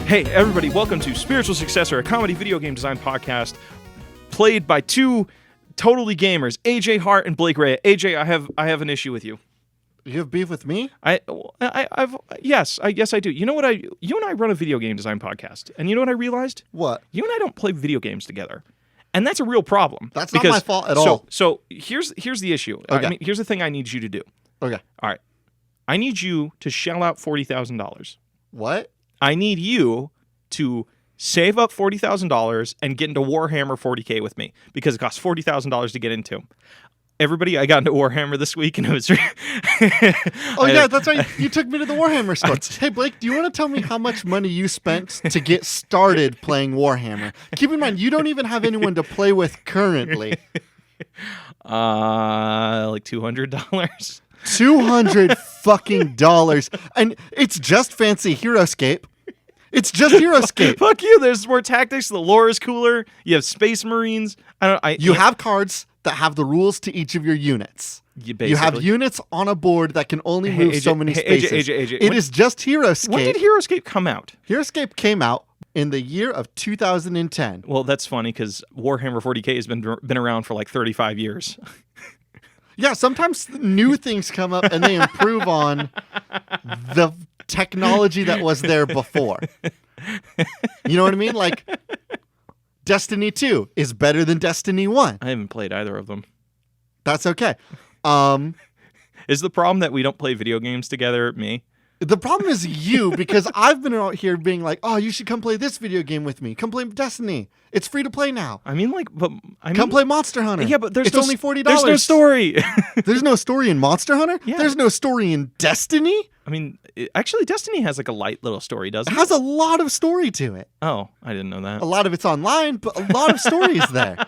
Hey, everybody, welcome to Spiritual Successor, a comedy video game design podcast played by two totally gamers, AJ Hart and Blake Ray. AJ, I have an issue with you. You have beef with me? Yes, I do. You know what? You and I run a video game design podcast, and you know what I realized? What? You and I don't play video games together, and that's a real problem. That's not my fault at all. So here's the issue. Okay. I mean, here's the thing I need you to do. Okay. All right. I need you to shell out $40,000. What? I need you to save up $40,000 and get into Warhammer 40K with me because it costs $40,000 to get into. Everybody, I got into Warhammer this week and it was... yeah, that's right. You took me to the Warhammer store. Hey, Blake, do you want to tell me how much money you spent to get started playing Warhammer? Keep in mind, you don't even have anyone to play with currently. Like $200. $200 fucking dollars. And it's just fancy HeroScape. It's just HeroScape. Fuck you. There's more tactics. The lore is cooler. You have Space Marines. You have cards that have the rules to each of your units. You have units on a board that can only move so many spaces. AJ, it is just HeroScape. When did HeroScape come out? HeroScape came out in the year of 2010. Well, that's funny because Warhammer 40K has been around for like 35 years. Yeah, sometimes new things come up and they improve on the technology that was there before. You know what I mean? Like, Destiny 2 is better than Destiny 1. I haven't played either of them. That's okay. Is the problem that we don't play video games together me? The problem is you, because I've been out here being like, oh, you should come play this video game with me. Come play Destiny. It's free to play now. Come play Monster Hunter. Yeah, but it's only $40. There's no story. There's no story in Monster Hunter? Yeah. There's no story in Destiny? I mean, actually, Destiny has like a light little story, doesn't it? It has a lot of story to it. Oh, I didn't know that. A lot of it's online, but a lot of story is there.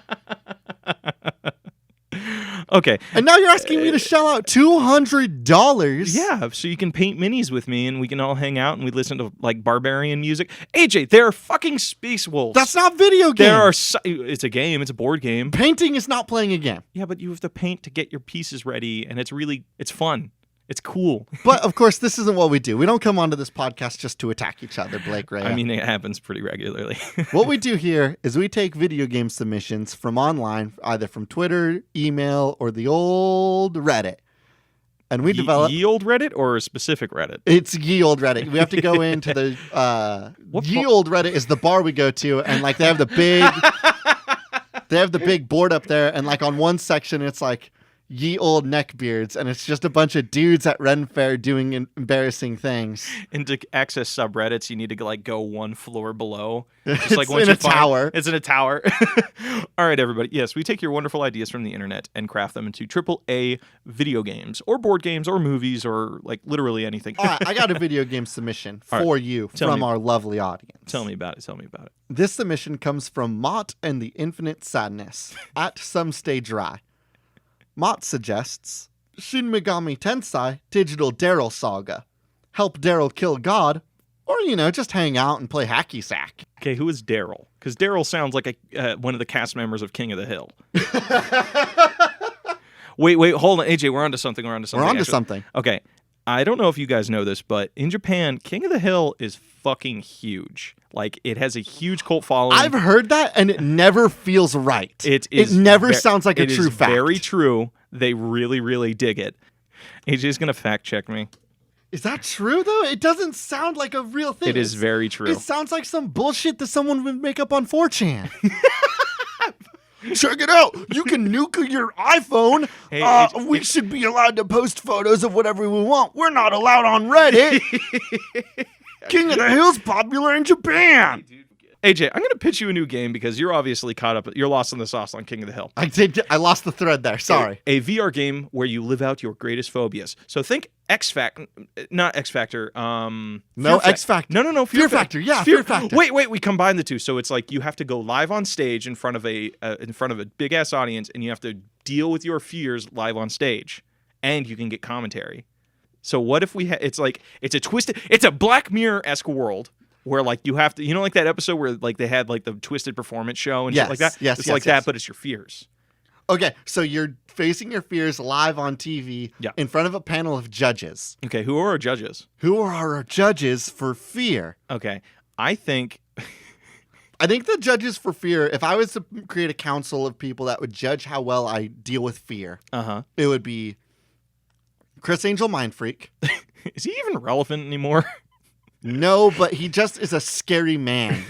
Okay. And now you're asking me to shell out $200? Yeah, so you can paint minis with me and we can all hang out and we listen to like barbarian music. AJ, there are fucking space wolves. That's not video game. It's a game. It's a board game. Painting is not playing a game. Yeah, but you have to paint to get your pieces ready and it's fun. It's cool. But, of course, this isn't what we do. We don't come onto this podcast just to attack each other, Blake Ray. I mean, it happens pretty regularly. What we do here is we take video game submissions from online, either from Twitter, email, or the old Reddit. And we develop... Ye old Reddit or a specific Reddit? It's ye old Reddit. We have to go into the... ye old Reddit is the bar we go to, and, like, they have the big... they have the big board up there, and, like, on one section, it's, like... Ye old neckbeards, and it's just a bunch of dudes at Ren Fair doing embarrassing things. And to access subreddits, you need to like go one floor below. Just it's like in a tower. It's in a tower. All right, everybody. Yes, we take your wonderful ideas from the internet and craft them into AAA video games or board games or movies or like literally anything. All right, I got a video game submission for you from our lovely audience. Tell me about it. This submission comes from Mott and the Infinite Sadness at Some Stay Dry. Mott suggests Shin Megami Tensei Digital Daryl Saga. Help Daryl kill God, or, just hang out and play hacky sack. Okay, who is Daryl? Because Daryl sounds like one of the cast members of King of the Hill. Wait, hold on. AJ, we're onto something. Something. Okay, I don't know if you guys know this, but in Japan, King of the Hill is fucking huge. Like, it has a huge cult following. I've heard that, and it never feels right. It never sounds like a true fact. It is very true. They really, really dig it. AJ's going to fact check me. Is that true, though? It doesn't sound like a real thing. It is very true. It sounds like some bullshit that someone would make up on 4chan. Check it out. You can nuke your iPhone. Hey, we should be allowed to post photos of whatever we want. We're not allowed on Reddit. King of the Hill's popular in Japan. AJ, I'm going to pitch you a new game because you're obviously caught up. You're lost in the sauce on King of the Hill. I lost the thread there. Sorry. A VR game where you live out your greatest phobias. So think not X Factor. No, X Factor. No. Fear Factor. Yeah, Fear Factor. Wait. We combine the two. So it's like you have to go live on stage in front of a big ass audience, and you have to deal with your fears live on stage, and you can get commentary. So what if it's a Black Mirror-esque world. Where like you have to, like that episode where like they had like the Twisted Performance show and shit like that. Yes, it's like that, but it's your fears. Okay, so you're facing your fears live on TV in front of a panel of judges. Okay, who are our judges? Who are our judges for fear? Okay, I think the judges for fear, if I was to create a council of people that would judge how well I deal with fear, it would be Chris Angel Mind Freak. Is he even relevant anymore? No, but he just is a scary man.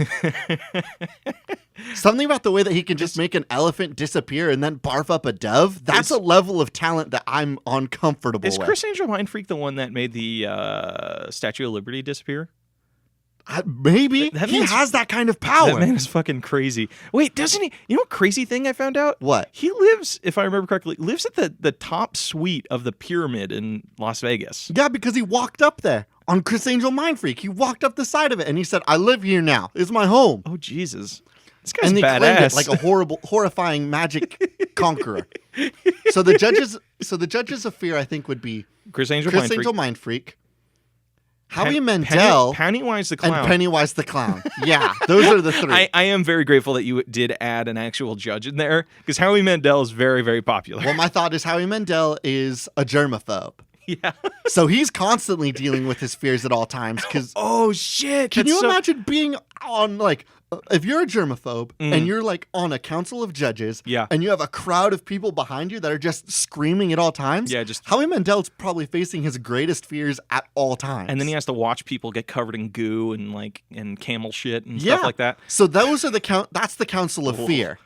Something about the way that he can just make an elephant disappear and then barf up a dove. That's a level of talent that I'm uncomfortable with. Is Chris Angel Mind Freak the one that made the Statue of Liberty disappear? Maybe. He has that kind of power. That man is fucking crazy. Wait, doesn't he? You know what crazy thing I found out? What? He lives, if I remember correctly, lives at the top suite of the pyramid in Las Vegas. Yeah, because he walked up there on Chris Angel Mind Freak. He walked up the side of it and he said, I live here now. It's my home. Oh, Jesus. This guy's and they badass. claimed it like a horrifying magic conqueror. So the judges of fear, I think, would be Chris Angel Mind Freak, Howie Mandel, Pennywise the Clown. and Pennywise the Clown. Yeah, those are the three. I am very grateful that you did add an actual judge in there, because Howie Mandel is very, very popular. Well, my thought is Howie Mandel is a germaphobe. Yeah. So he's constantly dealing with his fears at all times. Oh, shit. Can you imagine being on, like, if you're a germaphobe and you're, like, on a council of judges and you have a crowd of people behind you that are just screaming at all times? Yeah, Howie Mandel's probably facing his greatest fears at all times. And then he has to watch people get covered in goo and camel shit and stuff like that. So those are that's the council of fear.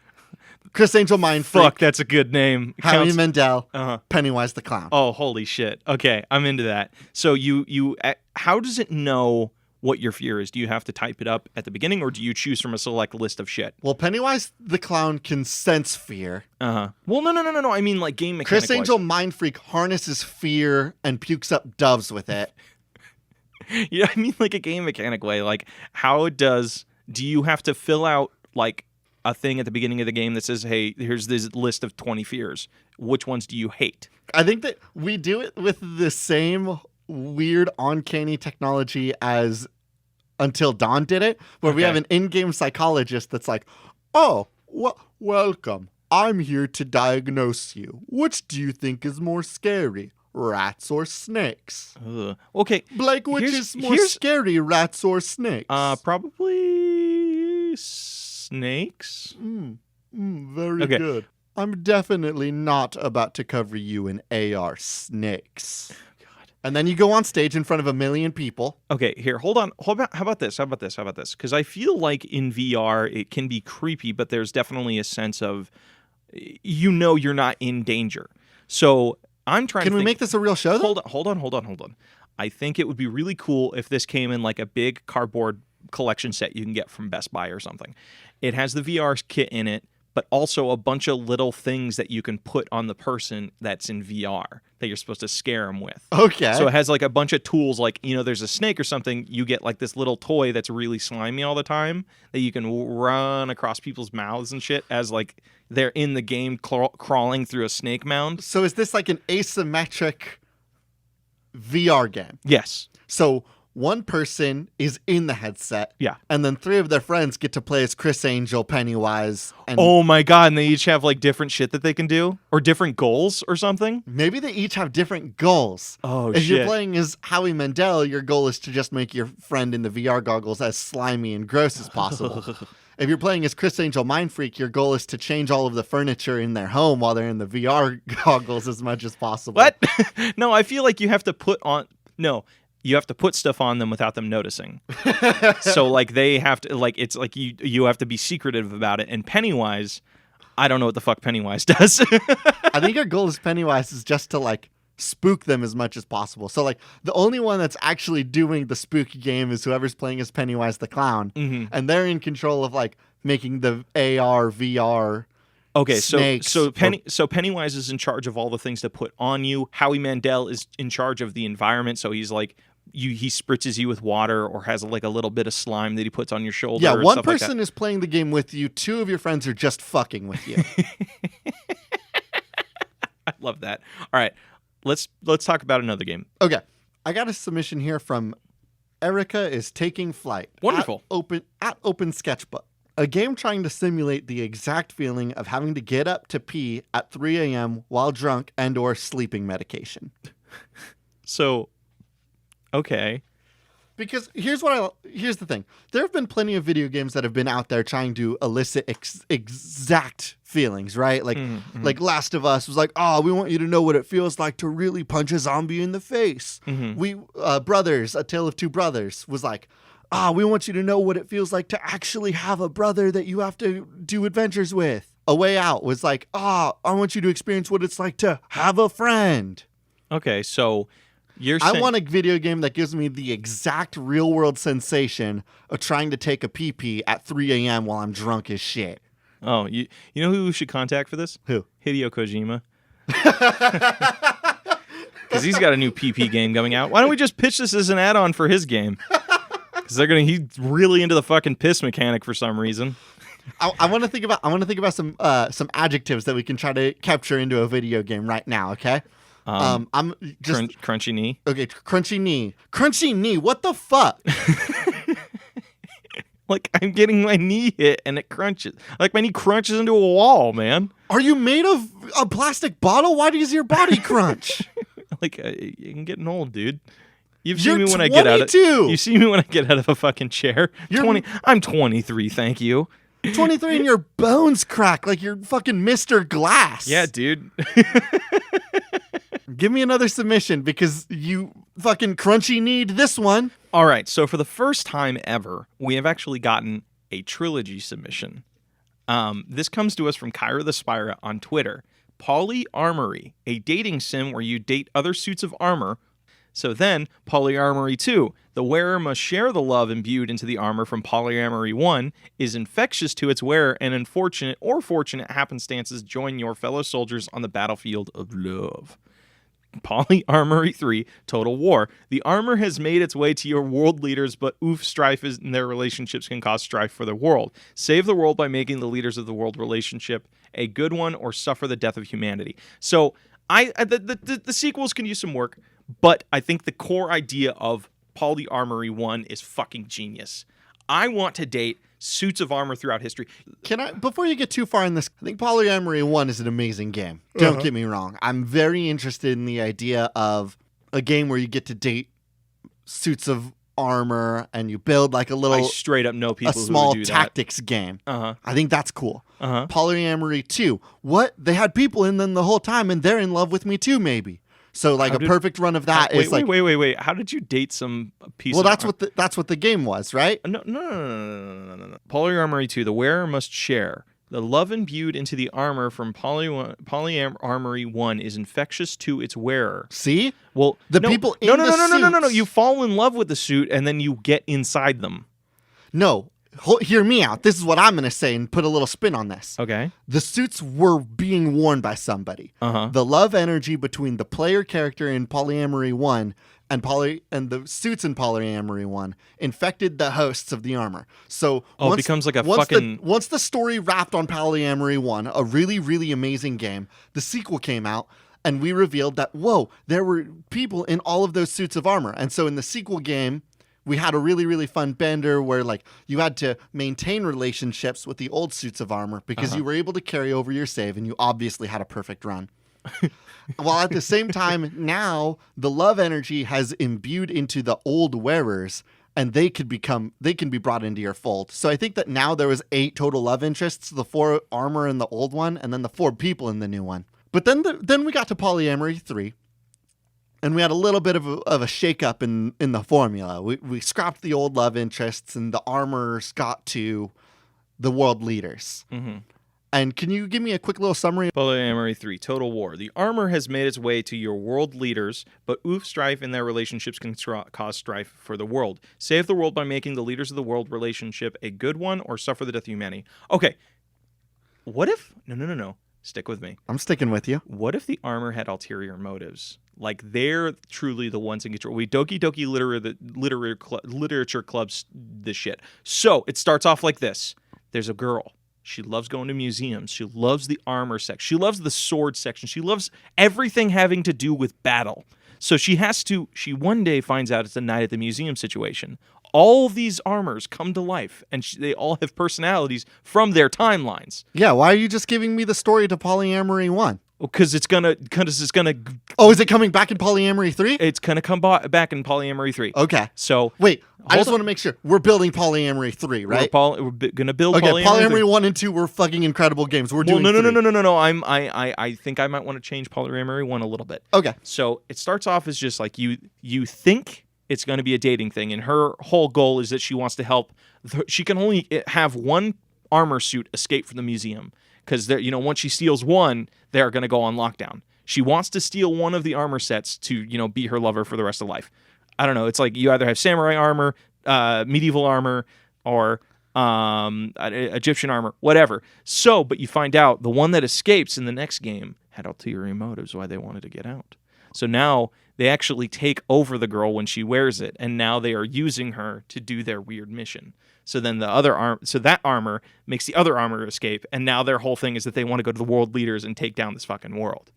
Chris Angel Mind Freak. Fuck, that's a good name. Howie Mandel, Pennywise the Clown. Oh, holy shit. Okay, I'm into that. So you how does it know what your fear is? Do you have to type it up at the beginning, or do you choose from a select list of shit? Well, Pennywise the Clown can sense fear. Well, no. I mean, like, game mechanic. Chris Angel Mind Freak harnesses fear and pukes up doves with it. Yeah, I mean, like, a game mechanic way. Like, do you have to fill out, like, a thing at the beginning of the game that says, hey, here's this list of 20 fears. Which ones do you hate? I think that we do it with the same weird, uncanny technology as Until Dawn did it, where we have an in-game psychologist that's like, oh, welcome. I'm here to diagnose you. Which do you think is more scary, rats or snakes? Okay. Blake, which is more scary, rats or snakes? Probably snakes. Very good. I'm definitely not about to cover you in AR snakes. God. And then you go on stage in front of 1 million people. Okay, here, hold on. How about this? Because I feel like in VR it can be creepy, but there's definitely a sense of, you're not in danger. So I'm trying to think. Can we make this a real show, though? Hold on. I think it would be really cool if this came in like a big cardboard collection set you can get from Best Buy or something. It has the VR kit in it, but also a bunch of little things that you can put on the person that's in VR that you're supposed to scare them with. Okay. So it has like a bunch of tools, like, there's a snake or something, you get like this little toy that's really slimy all the time that you can run across people's mouths and shit as like they're in the game crawling through a snake mound. So is this like an asymmetric VR game? Yes. So one person is in the headset. Yeah. And then 3 of their friends get to play as Chris Angel, Pennywise. And oh my God. And they each have like different shit that they can do or different goals or something. Maybe they each have different goals. Oh, if you're playing as Howie Mandel, your goal is to just make your friend in the VR goggles as slimy and gross as possible. If you're playing as Chris Angel Mind Freak, your goal is to change all of the furniture in their home while they're in the VR goggles as much as possible. What? No, I feel like you have to put stuff on them without them noticing. So like they have to, like, it's like you have to be secretive about it. And Pennywise, I don't know what the fuck Pennywise does. I think your goal as Pennywise is just to like spook them as much as possible. So like the only one that's actually doing the spooky game is whoever's playing as Pennywise the Clown. Mm-hmm. And they're in control of like making the AR, VR. Okay, so Pennywise is in charge of all the things to put on you. Howie Mandel is in charge of the environment, so he's like he spritzes you with water or has like a little bit of slime that he puts on your shoulder. Yeah, one person like is playing the game with you. 2 of your friends are just fucking with you. I love that. All right, let's talk about another game. Okay, I got a submission here from Erica is Taking Flight. Wonderful. At Open Sketchbook. A game trying to simulate the exact feeling of having to get up to pee at 3 a.m. while drunk and or sleeping medication. So, okay. Because here's the thing. There have been plenty of video games that have been out there trying to elicit exact feelings, right? Like like Last of Us was like, "Oh, we want you to know what it feels like to really punch a zombie in the face." We Brothers, A Tale of Two Brothers was like, we want you to know what it feels like to actually have a brother that you have to do adventures with." A Way Out was like, I want you to experience what it's like to have a friend. Okay, so you're saying... I want a video game that gives me the exact real-world sensation of trying to take a pee-pee at 3 a.m. while I'm drunk as shit. Oh, you know who we should contact for this? Who? Hideo Kojima. Because he's got a new PP game coming out. Why don't we just pitch this as an add-on for his game? Because he's really into the fucking piss mechanic for some reason. I want to think about some adjectives that we can try to capture into a video game right now. Okay. I'm just crunchy knee. Okay, crunchy knee. What the fuck? Like I'm getting my knee hit and it crunches. Like my knee crunches into a wall, man. Are you made of a plastic bottle? Why does your body crunch? Like I'm getting old, dude. You've You're seen me when 22. I get out of. You see me when I get out of a fucking chair. I'm 23. Thank you. 23 and your bones crack like you're fucking Mr. Glass. Yeah, dude. Give me another submission because you fucking crunchy need this one. All right, so for the first time ever, we have actually gotten a trilogy submission. This comes to us from Kyra the Spira on Twitter. Pauly Armour, a dating sim where you date other suits of armor. So then, Pauly Armour 2, the wearer must share the love imbued into the armor from Pauly Armour 1, is infectious to its wearer, and unfortunate or fortunate happenstances join your fellow soldiers on the battlefield of love. Pauly Armour 3, Total War. The armor has made its way to your world leaders, but strife in their relationships can cause strife for the world. Save the world by making the leaders of the world relationship a good one, or suffer the death of humanity. So, the sequels can use some work, but I think the core idea of Pauly Armour 1 is fucking genius. I want to date suits of armor throughout history. Before you get too far in this, I think Pauly Armour 1 is an amazing game. Don't get me wrong. I'm very interested in the idea of a game where you get to date suits of armor and you build like I straight up know people a small who would do tactics that. game. I think that's cool. Pauly Armour 2. What? They had people in them the whole time and they're in love with me too, maybe. So like perfect run of that is like... Wait. How did you date some piece of... Well, that's what the game was, right? No. Pauly Armour 2, the wearer must share. The love imbued into the armor from Pauly Armour 1 is infectious to its wearer. See? Well, people in the suits... No. You fall in love with the suit and then you get inside them. No. Hear me out. This is what I'm going to say and put a little spin on this. Okay. The suits were being worn by somebody. The love energy between the player character in Pauly Armour 1 and the suits in Pauly Armour 1 infected the hosts of the armor. So it becomes like once the story wrapped on Pauly Armour 1, a really, really amazing game, the sequel came out and we revealed that, there were people in all of those suits of armor. And so in the sequel game, we had a really, really fun bender where like you had to maintain relationships with the old suits of armor because you were able to carry over your save and you obviously had a perfect run. While at the same time, now the love energy has imbued into the old wearers and they can be brought into your fold. So I think that now there was 8 total love interests, the 4 armor in the old one and then the 4 people in the new one. But then we got to Pauly Armour 3. And we had a little bit of a shake-up in the formula. We scrapped the old love interests, and the armors got to the world leaders. And can you give me a quick little summary? Pauly Armour 3, Total War. The armor has made its way to your world leaders, but strife in their relationships can cause strife for the world. Save the world by making the leaders of the world relationship a good one, or suffer the death of humanity. Okay. What if... No. Stick with me. I'm sticking with you. What if the armor had ulterior motives? Like they're truly the ones in control. We Doki Doki literature clubs this shit. So it starts off like this. There's a girl. She loves going to museums. She loves the armor section. She loves the sword section. She loves everything having to do with battle. So she one day finds out it's a night at the museum situation. All of these armors come to life, and they all have personalities from their timelines. Yeah, why are you just giving me the story to Pauly Armour 1? Because it's gonna. Oh, is it coming back in Polyamory 3? It's gonna come back in Polyamory 3. Okay. So wait, I just want to make sure we're building Polyamory 3, right? We're gonna build Polyamory. Polyamory 1 and 2 were fucking incredible games. We're doing no. I think I might want to change Polyamory 1 a little bit. Okay. So it starts off as just like you think it's going to be a dating thing, and her whole goal is that she wants to help. She can only have one armor suit escape from the museum. Because once she steals one, they're going to go on lockdown. She wants to steal one of the armor sets to, be her lover for the rest of life. I don't know. It's like you either have samurai armor, medieval armor, or Egyptian armor, whatever. So, but you find out the one that escapes in the next game had ulterior motives why they wanted to get out. So now they actually take over the girl when she wears it, and now they are using her to do their weird mission. So then that armor makes the other armor escape, and now their whole thing is that they want to go to the world leaders and take down this fucking world.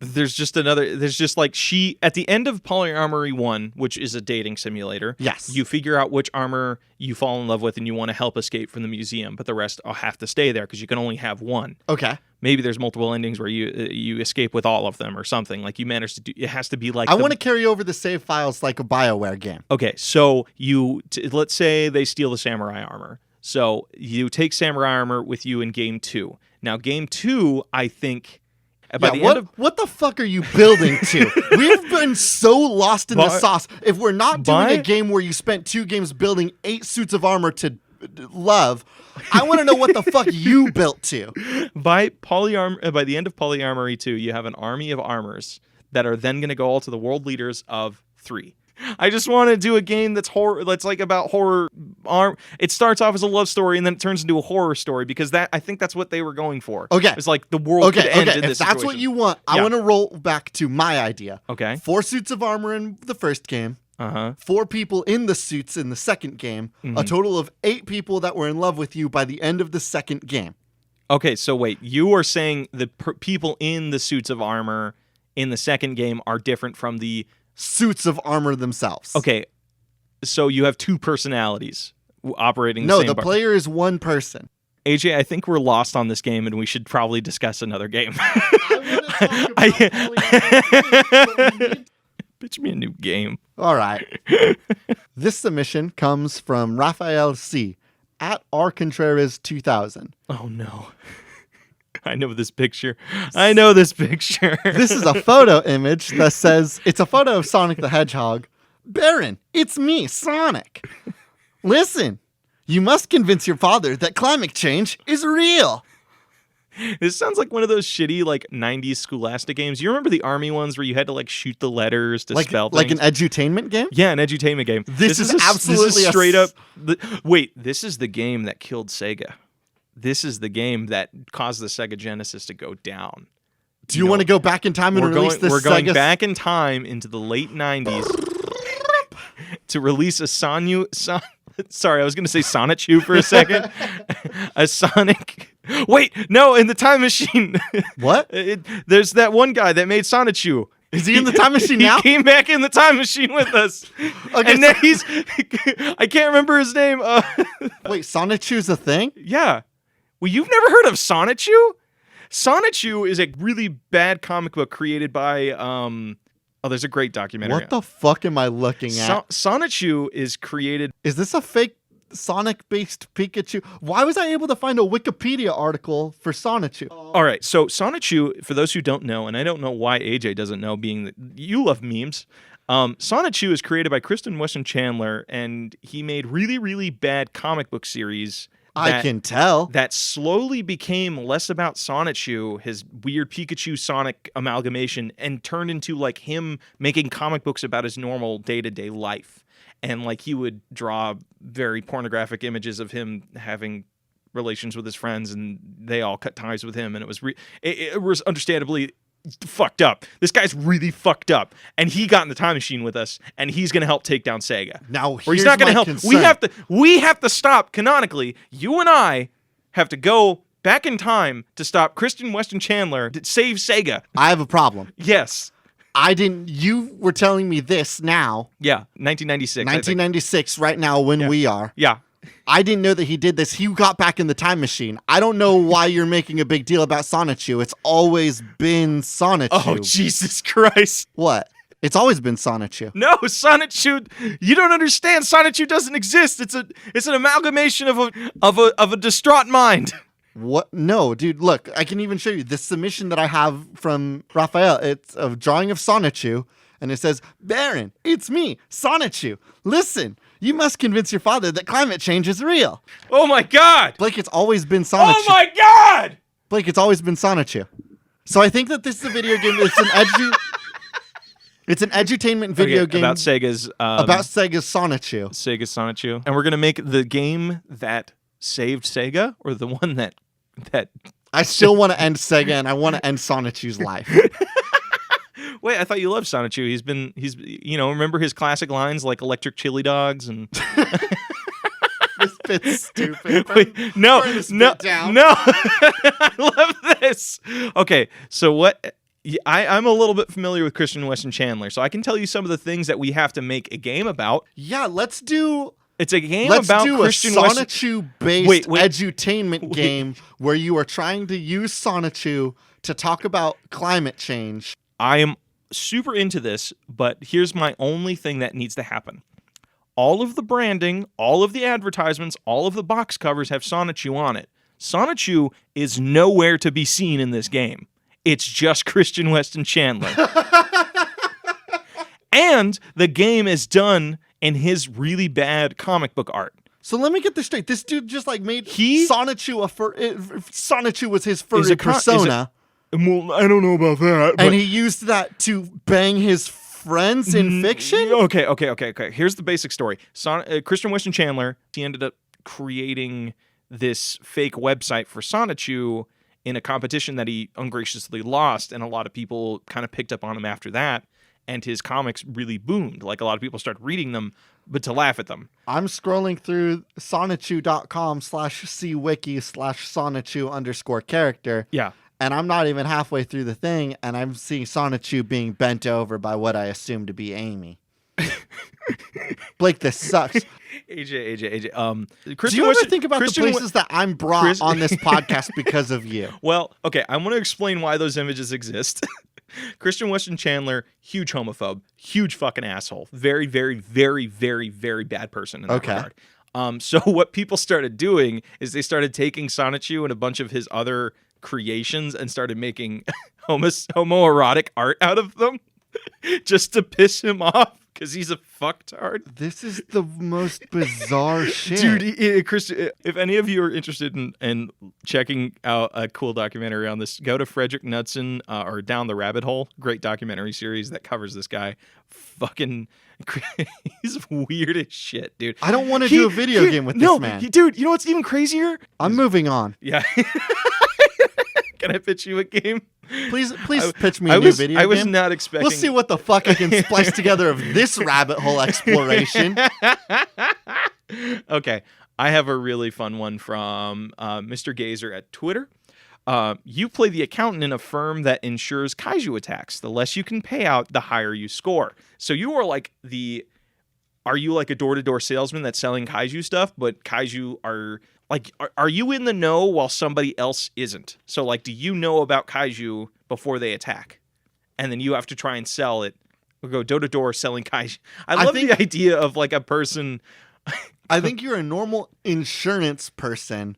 There's just like at the end of Polyamory 1, which is a dating simulator. Yes. You figure out which armor you fall in love with and you want to help escape from the museum, but the rest will have to stay there because you can only have one. Okay. Maybe there's multiple endings where you escape with all of them or something. Like you manage to do. It has to be like. I want to carry over the save files like a BioWare game. Okay, so let's say they steal the samurai armor. So you take samurai armor with you in game 2. Now game 2, I think. What the fuck are you building to? We've been so lost in the sauce. If we're not doing a game where you spent 2 games building 8 suits of armor to love, I want to know what the fuck you built to. By the end of Polyamory 2, you have an army of armors that are then going to go all to the world leaders of 3. I just want to do a game that's horror. That's like about horror. It starts off as a love story and then it turns into a horror story because I think that's what they were going for. Okay, it's like the world could end in this situation. If that's what you want, I want to roll back to my idea. Okay, 4 suits of armor in the first game. 4 people in the suits in the second game. Mm-hmm. A total of 8 people that were in love with you by the end of the second game. Okay, so wait, you are saying the people in the suits of armor in the second game are different from the suits of armor themselves. Okay, so you have 2 personalities operating. No, the player is one person. AJ, I think we're lost on this game, and we should probably discuss another game. Pitch me a new game. All right. This submission comes from Raphael C. at R. 2000. Oh no. I know this picture. This is a photo image that says, it's a photo of Sonic the Hedgehog. Baron, it's me, Sonic. Listen, you must convince your father that climate change is real. This sounds like one of those shitty, like, 90s Scholastic games. You remember the army ones where you had to, like, shoot the letters to spell things? Like an edutainment game? Yeah, an edutainment game. This is absolutely straight up... Wait, this is the game that killed Sega. This is the game that caused the Sega Genesis to go down. Do you want to go back in time and release this? We're going back in time into the late 90s to release a Sorry, I was going to say Sonichu for a second. A Sonic... Wait, no, in the time machine. What? There's that one guy that made Sonichu. Is he in the time machine now? He came back in the time machine with us. Okay, and then I can't remember his name. Wait, Sonichu's a thing? Yeah. Well, you've never heard of Sonichu? Sonichu is a really bad comic book created by... there's a great documentary. What the fuck am I looking at? Sonichu is created... Is this a fake Sonic-based Pikachu? Why was I able to find a Wikipedia article for Sonichu? All right, so Sonichu, for those who don't know, and I don't know why AJ doesn't know, being that you love memes, Sonichu is created by Kristen Weston Chandler, and he made really, really bad comic book series... I can tell. That slowly became less about Sonichu, his weird Pikachu Sonic amalgamation, and turned into like him making comic books about his normal day-to-day life. And like he would draw very pornographic images of him having relations with his friends, and they all cut ties with him. And it was understandably fucked up. This guy's really fucked up, and he got in the time machine with us, and he's going to help take down Sega. Now, or he's not going to help. Concern. We have to stop. Canonically, you and I have to go back in time to stop Kristen Weston Chandler to save Sega. I have a problem. Yes. You were telling me this now. Yeah, 1996. 1996, right now when we are. Yeah. I didn't know that he did this. He got back in the time machine. I don't know why you're making a big deal about Sonichu. It's always been Sonichu. Oh, Jesus Christ. What? It's always been Sonichu. No, Sonichu. You don't understand. Sonichu doesn't exist. It's an amalgamation of a distraught mind. What? No, dude, look, I can even show you the submission that I have from Raphael. It's a drawing of Sonichu, and it says, Baron, it's me, Sonichu. Listen, you must convince your father that climate change is real. Oh my God. Blake, it's always been Sonichu. Oh my God. Blake, it's always been Sonichu. So I think that this is a video game. It's an edutainment video game about Sega's Sonichu. Sega's Sonichu. And we're going to make the game that saved Sega, or the one that I still want to end Sega, and I want to end Sonichu's life. Wait, I thought you loved Sonichu. He's remember his classic lines like electric chili dogs and This bit's stupid. Wait, no. Down. I love this. Okay, so what I'm a little bit familiar with Christian Weston Chandler, so I can tell you some of the things that we have to make a game about. Yeah, let's do It's a game about Christian Weston. Let's do a Sonichu-based edutainment game where you are trying to use Sonichu to talk about climate change. I am super into this, but here's my only thing that needs to happen. All of the branding, all of the advertisements, all of the box covers have Sonichu on it. Sonichu is nowhere to be seen in this game. It's just Christian Weston Chandler. And the game is done in his really bad comic book art. So let me get this straight. This dude just made Sonichu Sonichu was his furry persona. Well, I don't know about that. And he used that to bang his friends in fiction? Okay. Here's the basic story. Christian Weston Chandler, he ended up creating this fake website for Sonichu in a competition that he ungraciously lost, and a lot of people kind of picked up on him after that, and his comics really boomed. Like, a lot of people started reading them, but to laugh at them. I'm scrolling through sonichu.com/cwiki/Sonichu_character. Yeah. And I'm not even halfway through the thing, and I'm seeing Sonichu being bent over by what I assume to be Amy. Blake, this sucks. AJ. Do you ever think about the places that I'm brought on this podcast because of you? Well, okay, I want to explain why those images exist. Christian Weston Chandler, huge homophobe, huge fucking asshole. Very, very, very, very, very bad person in that regard. So what people started doing is they started taking Sonichu and a bunch of his other creations and started making homoerotic art out of them just to piss him off. Because he's a fucktard. This is the most bizarre shit. Dude, Christian, if any of you are interested in checking out a cool documentary on this, go to Frederick Knudsen or Down the Rabbit Hole. Great documentary series that covers this guy. Fucking, he's weird as shit, dude. I don't want to do a video game with this man. Dude, you know what's even crazier? I'm moving on. Yeah. Can I pitch you a game? Please pitch me a new video game. I was not expecting... We'll see what the fuck I can splice together of this rabbit hole exploration. Okay. I have a really fun one from Mr. Gazer at Twitter. You play the accountant in a firm that insures kaiju attacks. The less you can pay out, the higher you score. So you are like Are you like a door-to-door salesman that's selling kaiju stuff, but kaiju are... Like, are you in the know while somebody else isn't? So, like, do you know about kaiju before they attack? And then you have to try and sell it. Or go door-to-door selling kaiju. I love the idea of, like, a person... I think you're a normal insurance person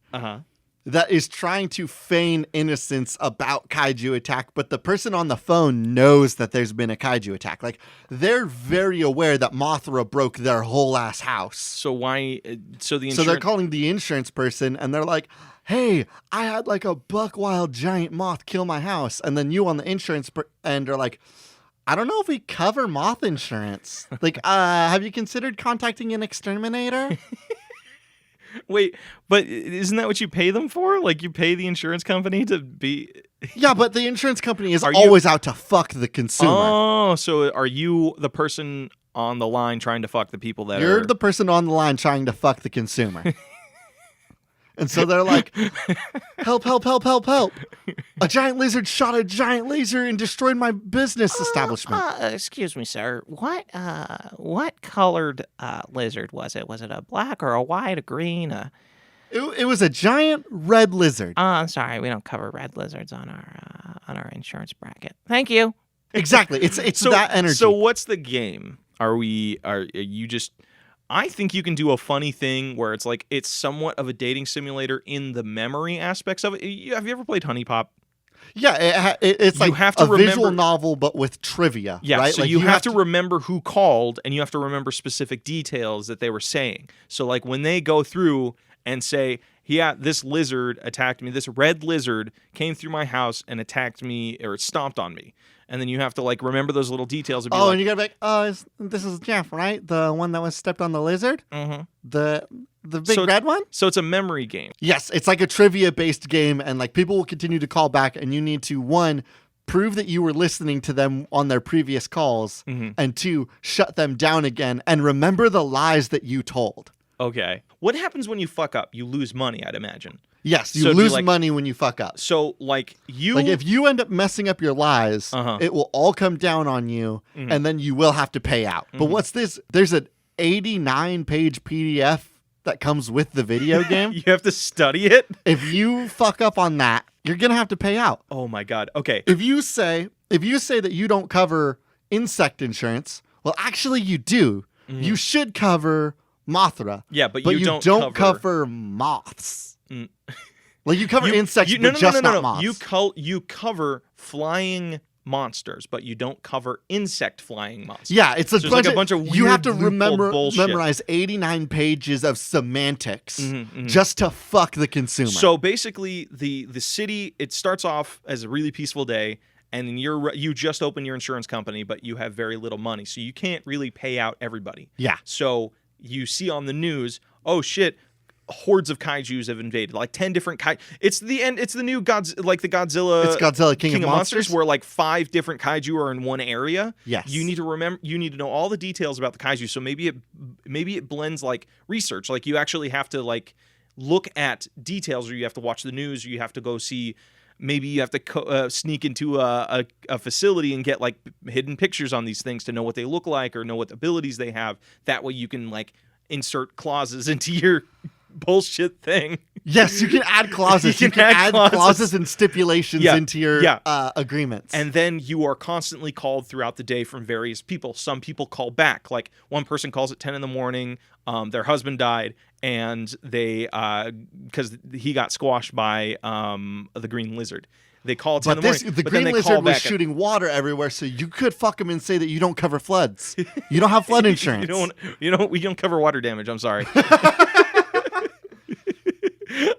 that is trying to feign innocence about kaiju attack, but the person on the phone knows that there's been a kaiju attack. Like, they're very aware that Mothra broke their whole ass house. So why... So they're calling the insurance person, and they're like, hey, I had like a buck wild giant moth kill my house. And then you on the insurance end are like, I don't know if we cover moth insurance. Like, have you considered contacting an exterminator? Wait, but isn't that what you pay them for? Like, you pay the insurance company to be... Yeah, but the insurance company is always out to fuck the consumer. Oh, so are you the person on the line trying to fuck the people that You're the person on the line trying to fuck the consumer. And so they're like, help, help, help, help, help. A giant lizard shot a giant laser and destroyed my business establishment. Excuse me, sir. What colored lizard was it? Was it a black or a white, a green? It was a giant red lizard. I'm sorry, we don't cover red lizards on our insurance bracket. Thank you. Exactly. It's that energy. So what's the game? Are you just... I think you can do a funny thing where it's like it's somewhat of a dating simulator in the memory aspects of it. Have you ever played Honey Pop? Yeah, it's like a visual novel, but with trivia. Yeah, right? so like you have to remember who called, and you have to remember specific details that they were saying. So like when they go through and say, yeah, this lizard attacked me, this red lizard came through my house and attacked me or stomped on me. And then you have to like remember those little details. And be and you gotta be like, this is Jeff, right? The one that was stepped on the lizard? Mm-hmm. The big red one? So it's a memory game. Yes, it's like a trivia-based game, and like people will continue to call back, and you need to, 1, prove that you were listening to them on their previous calls, and 2, shut them down again and remember the lies that you told. Okay. What happens when you fuck up? You lose money, I'd imagine. Yes, you lose money when you fuck up. So, like, if you end up messing up your lies, it will all come down on you, and then you will have to pay out. But what's this? There's an 89-page PDF that comes with the video game. You have to study it? If you fuck up on that, you're going to have to pay out. Oh, my God. Okay. If you say that you don't cover insect insurance, well, actually you do. You should cover Mothra. Yeah, but you don't cover moths. Like you cover insects, but just not moths. You cover flying monsters, but you don't cover insect flying monsters. Yeah, it's a bunch of weird, you have to bullshit. memorize 89 pages of semantics just to fuck the consumer. So basically, the city, it starts off as a really peaceful day, and you just open your insurance company, but you have very little money, so you can't really pay out everybody. Yeah. So you see on the news, oh shit, hordes of kaijus have invaded, like 10 different it's the new Godzilla. It's Godzilla King of Monsters, where like 5 different kaiju are in one area. Yes. You need to know all the details about the kaiju. So maybe it blends like research. Like you actually have to like look at details, or you have to watch the news, or you have to go see. Maybe you have to sneak into a facility and get like hidden pictures on these things to know what they look like or know what abilities they have. That way you can like insert clauses into your bullshit thing. Yes, you can add clauses. You can add clauses and stipulations into your agreements. And then you are constantly called throughout the day from various people. Some people call back. Like one person calls at 10 in the morning. Their husband died, and they because he got squashed by the green lizard. They call at 10 in the morning. The green lizard was shooting water everywhere, so you could fuck him and say that you don't cover floods. You don't have flood insurance. We don't cover water damage. I'm sorry.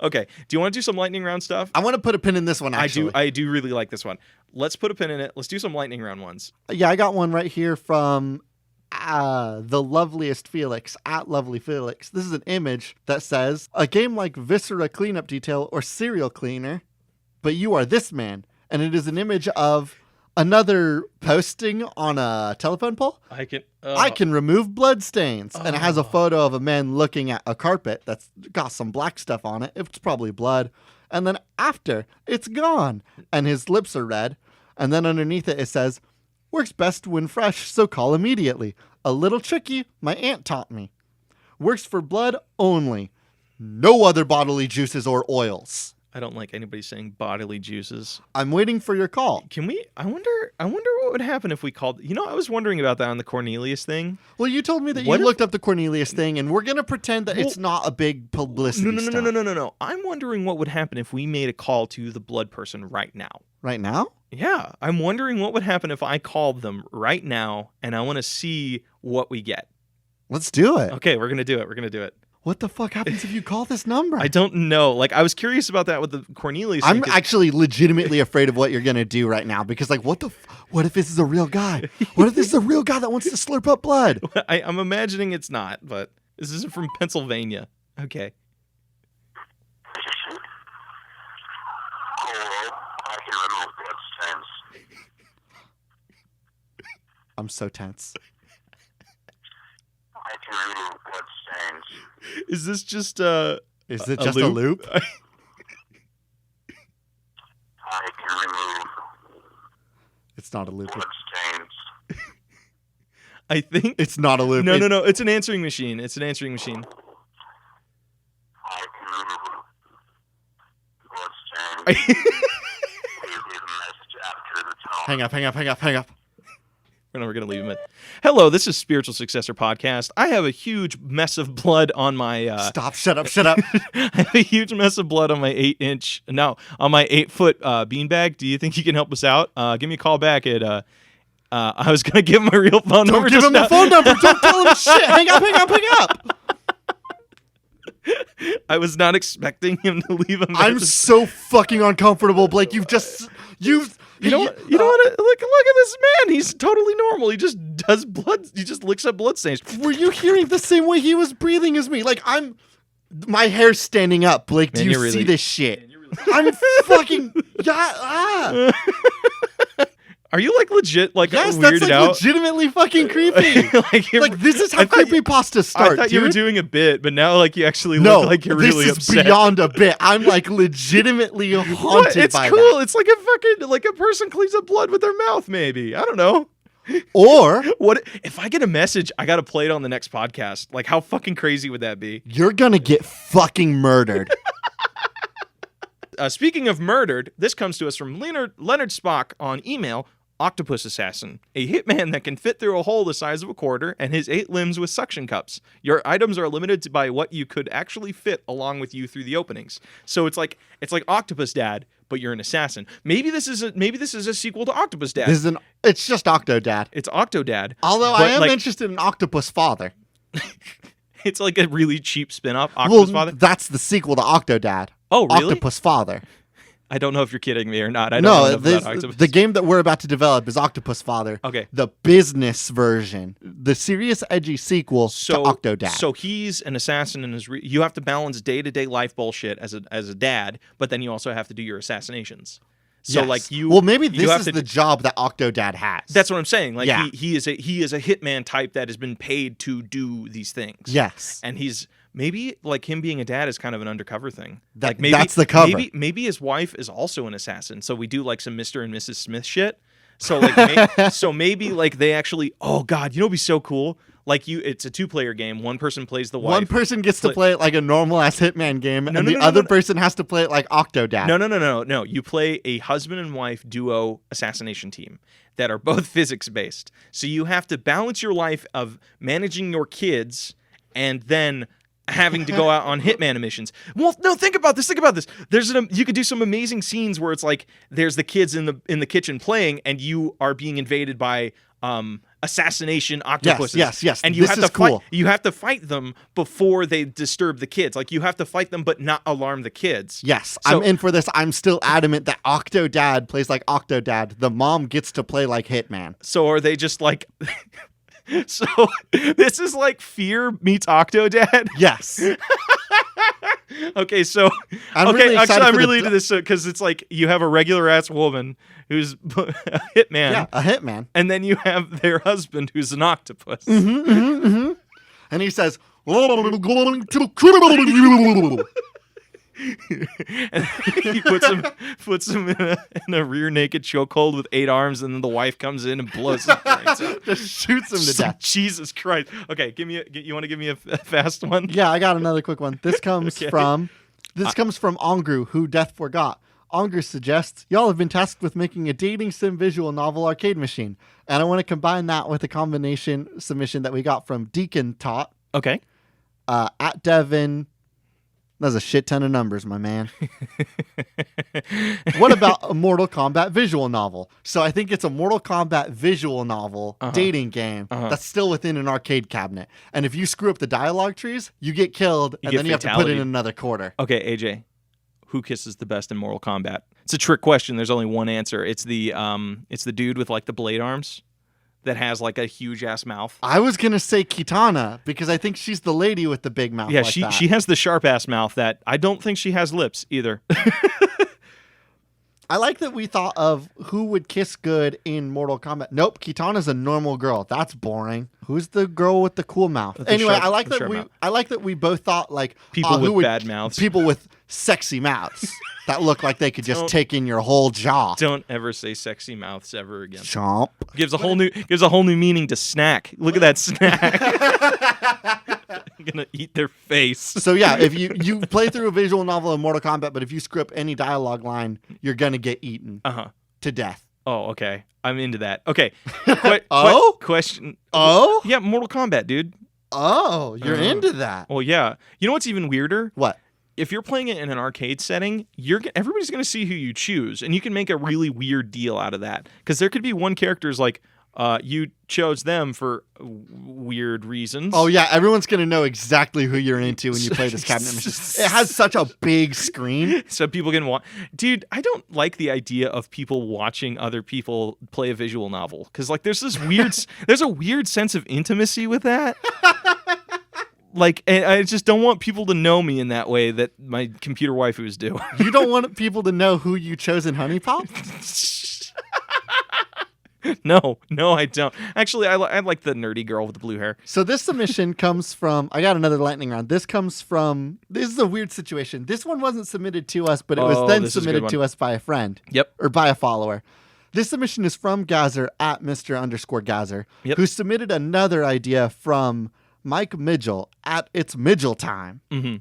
Okay. Do you want to do some lightning round stuff? I want to put a pin in this one, actually. I do really like this one. Let's put a pin in it. Let's do some lightning round ones. Yeah, I got one right here from the loveliest Felix, at Lovely Felix. This is an image that says, a game like Viscera Cleanup Detail or Serial Cleaner, but you are this man. And it is an image of another posting on a telephone pole. I can remove blood stains. And it has a photo of a man looking at a carpet that's got some black stuff on it. It's probably blood. And then after, it's gone. And his lips are red. And then underneath it says, works best when fresh, so call immediately. A little tricky, my aunt taught me. Works for blood only. No other bodily juices or oils. I don't like anybody saying bodily juices. I'm waiting for your call. Can we? I wonder what would happen if we called. I was wondering about that on the Cornelius thing. Well, you told me that you looked up the Cornelius thing, and we're gonna pretend that it's not a big publicity. No. I'm wondering what would happen if we made a call to the blood person right now. Right now? Yeah, I'm wondering what would happen if I called them right now, and I want to see what we get. Let's do it. Okay, we're gonna do it. What the fuck happens if you call this number? I don't know. Like, I was curious about that with the Cornelius thing. I'm actually legitimately afraid of what you're going to do right now because, like, what if this is a real guy? What if this is a real guy that wants to slurp up blood? I'm imagining it's not, but this isn't from Pennsylvania. Okay. I can remove blood stains. I'm so tense. I can remove blood stains. Is this just a Is it just a loop? I can remove It's not a loop. bloodstains. I think It's not a loop. no. It's an answering machine. It's an answering machine. I can remove bloodstains. Please leave a message after the tone. Hang up. We're gonna leave him at. Hello, this is Spiritual Successor Podcast. I have a huge mess of blood on my. Stop. Shut up. I have a huge mess of blood on my 8-foot beanbag. Do you think you can help us out? Give me a call back at. I was gonna give him my real phone number. Don't give him the phone number. Don't tell him shit. Hang up. I was not expecting him to leave a message. I'm so fucking uncomfortable, Blake. You know what? Look at this man. He's totally normal. He just does blood. He just licks up blood stains. Were you hearing the same way he was breathing as me? Like my hair's standing up, Blake. Man, do you see this shit? I'm fucking Are you like legit like Yes, weirded that's like out? Legitimately fucking creepy. like this is how I thought creepypasta start. I thought you were doing a bit, but now like you actually no, look like you're really this is upset. beyond a bit. I'm like legitimately haunted What? It's by cool. that. It's like a fucking like a person cleans up blood with their mouth. Maybe I don't know. Or What if I get a message? I got to play it on the next podcast. Like how fucking crazy would that be? you're gonna get fucking murdered. Speaking of murdered, this comes to us from Leonard Spock on email. Octopus Assassin, a hitman that can fit through a hole the size of a quarter and his 8 limbs with suction cups. Your items are limited by what you could actually fit along with you through the openings. So it's like Octopus Dad, but you're an assassin. Maybe this is a sequel to Octopus Dad. It's just Octodad. It's Octodad. Although but I am like, interested in Octopus Father. it's like a really cheap spin-off. Octopus Father. That's the sequel to Octodad. Oh, really? Octopus Father. I don't know if you're kidding me or not. I don't know enough about Octopus. The game that we're about to develop is Octopus Father. Okay. The business version. The serious, edgy sequel to Octodad. So he's an assassin and you have to balance day-to-day life bullshit as a dad, but then you also have to do your assassinations. So Yes. like you Well, maybe you this have is to the job that Octodad has. That's what I'm saying. Like Yeah. he is a hitman type that has been paid to do these things. Yes. And he's maybe like him being a dad is kind of an undercover thing. That- like maybe that's the cover. Maybe his wife is also an assassin. So we do like some Mr. and Mrs. Smith shit. So like so maybe like they actually oh god, you know what'd be so cool? Like it's a 2-player game. One person plays the wife. One person gets to play it like a normal ass Hitman game, No, and no, the no, other no. person has to play it like Octodad. No. You play a husband and wife duo assassination team that are both physics based. So you have to balance your life of managing your kids and then having to go out on hitman missions. Well, no, think about this. You could do some amazing scenes where it's like there's the kids in the kitchen playing and you are being invaded by assassination octopuses. Yes. And you This have is to fight. cool. You have to fight them before they disturb the kids. Like you have to fight them, but not alarm the kids. Yes, So- I'm in for this. I'm still adamant that Octodad plays like Octodad. The mom gets to play like Hitman. So are they just like? So this is like Fear meets Octodad. Yes. Okay, so I'm okay, really excited actually, I'm for really into this because it's like you have a regular ass woman who's a hitman, Yeah, a Hitman. and then you have their husband who's an octopus. And he says, "Going to the criminal." And he puts him in a rear naked chokehold with 8 arms, and then the wife comes in and blows his brains out. Just shoots him to So, death. Jesus Christ! Okay, you want to give me a fast one? Yeah, I got another quick one. This comes Okay. from Ongru, who Death Forgot. Ongru suggests, y'all have been tasked with making a dating sim visual novel arcade machine. And I want to combine that with a combination submission that we got from Deacon Tot, Okay. at Devin. That's a shit ton of numbers, my man. What about a Mortal Kombat visual novel? So I think it's a Mortal Kombat visual novel dating game that's still within an arcade cabinet. And if you screw up the dialogue trees, you get killed, and get then you have to put fatality. in another quarter. Okay, AJ, who kisses the best in Mortal Kombat? It's a trick question. There's only one answer. It's the dude with like the blade arms that has like a huge ass mouth. I was gonna say Kitana because I think she's the lady with the big mouth. Yeah, like that. she has the sharp ass mouth that I don't think she has lips either. I like that we thought of who would kiss good in Mortal Kombat. Nope, Kitana's a normal girl. That's boring. Who's the girl with the cool mouth? The Anyway, sharp- I like the that sharp we mouth. I like that we both thought like People who with bad mouths. People with sexy mouths that look like they could just Don't- take in your whole jaw. Don't ever say sexy mouths ever again. Chomp. Gives a whole new meaning to snack. Look at that snack. I'm gonna eat their face. So yeah, if you play through a visual novel in Mortal Kombat, but if you script any dialogue line, you're gonna get eaten to death. Oh, okay. I'm into that. Okay. Question. Oh? Yeah, Mortal Kombat, dude. Oh, you're into that. Well, yeah. You know what's even weirder? What? If you're playing it in an arcade setting, everybody's going to see who you choose, and you can make a really weird deal out of that. Because there could be one character's like, you chose them for weird reasons. Oh yeah, everyone's gonna know exactly who you're into when you play this cabinet mission. It has such a big screen, so people can watch. Dude, I don't like the idea of people watching other people play a visual novel because like there's this weird, there's a weird sense of intimacy with that. Like, and I just don't want people to know me in that way that my computer waifus do. You don't want people to know who you chose in Honey Pop? No, I don't. Actually, I like the nerdy girl with the blue hair. So this submission comes from, I got another lightning round. This is a weird situation. This one wasn't submitted to us, but it was then this is a good submitted one. to us by a friend. Yep. Or by a follower. This submission is from Gazer at Mr_Gazer, Yep. who submitted another idea from Mike Midgel at It's Midgel Time. Mm-hmm.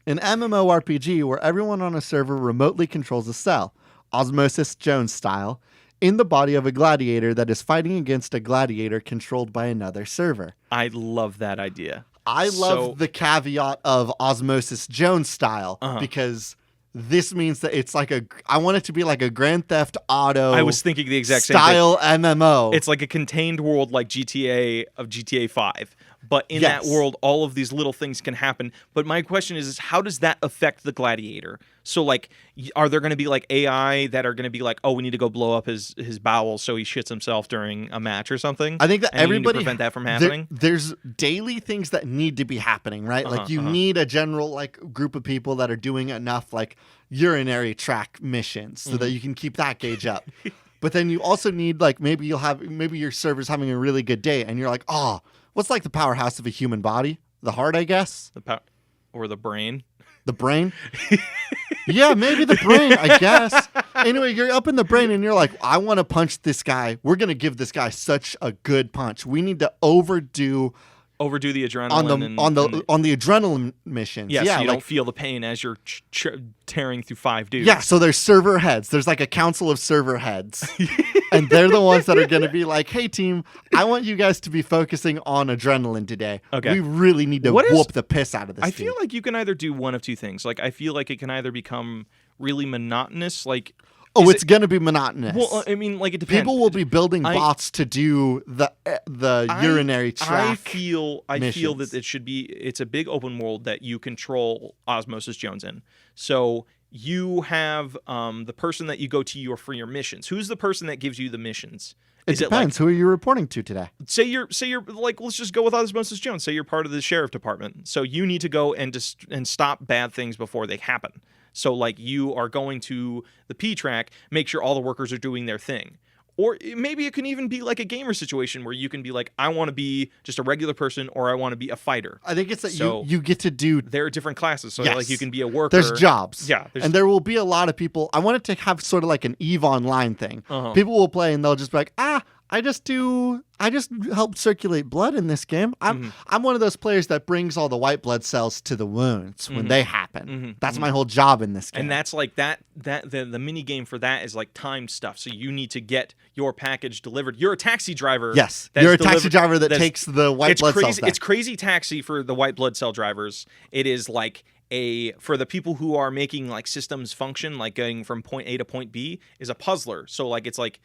An MMORPG where everyone on a server remotely controls a cell, Osmosis Jones style, in the body of a gladiator that is fighting against a gladiator controlled by another server. I love that idea. I love the caveat of Osmosis Jones style because this means that it's like I want it to be like a Grand Theft Auto I was thinking the exact same style MMO. It's like a contained world like GTA 5. But in Yes. that world, all of these little things can happen. But my question is how does that affect the gladiator? So, like, are there going to be, like, AI that are going to be like, oh, we need to go blow up his bowels so he shits himself during a match or something? I think that and you need to everybody prevent that from happening. There's daily things that need to be happening, right? Like you need a general like group of people that are doing enough like urinary tract missions so that you can keep that gauge up. But then you also need like maybe your server's having a really good day and you're like, oh, what's like the powerhouse of a human body? The heart, I guess. Or the brain. The brain? Yeah, maybe the brain, I guess. Anyway, you're up in the brain and you're like, I want to punch this guy. We're going to give this guy such a good punch. We need to overdo the adrenaline on the adrenaline missions. Yeah, Yeah, so you like, don't feel the pain as you're tearing through 5 dudes. yeah, so there's server heads. There's like a council of server heads. And they're the ones that are going to be like, hey, team, I want you guys to be focusing on adrenaline today. Okay. We really need to whoop the piss out of this I team. feel like you can either do one of two things. Like, I feel like it can either become really monotonous, like... Oh, it's going to be monotonous. Well, I mean, like, it depends. People will be building bots to do the urinary tract. I feel missions. that it's a big open world that you control Osmosis Jones in. So you have the person that you go to for your missions. Who's the person that gives you the missions? It depends. Who are you reporting to today? Say you're like, let's just go with Osmosis Jones. Say you're part of the sheriff department. So you need to go and stop bad things before they happen. So like you are going to the P track, make sure all the workers are doing their thing. Or maybe it can even be like a gamer situation where you can be like, I want to be just a regular person or I want to be a fighter. I think it's that you get to do... There are different classes. So Yes. like you can be a worker. There's jobs. Yeah. And there will be a lot of people... I want it to have sort of like an EVE Online thing. People will play and they'll just be like, I just help circulate blood in this game. I'm one of those players that brings all the white blood cells to the wounds when they happen. That's my whole job in this game. And that's like the mini game for that is like timed stuff. So you need to get your package delivered. You're a taxi driver. Yes. You're a taxi driver that takes the white blood cells back. It's crazy taxi for the white blood cell drivers. It is like for the people who are making like systems function, like going from point A to point B, is a puzzler. So like it's like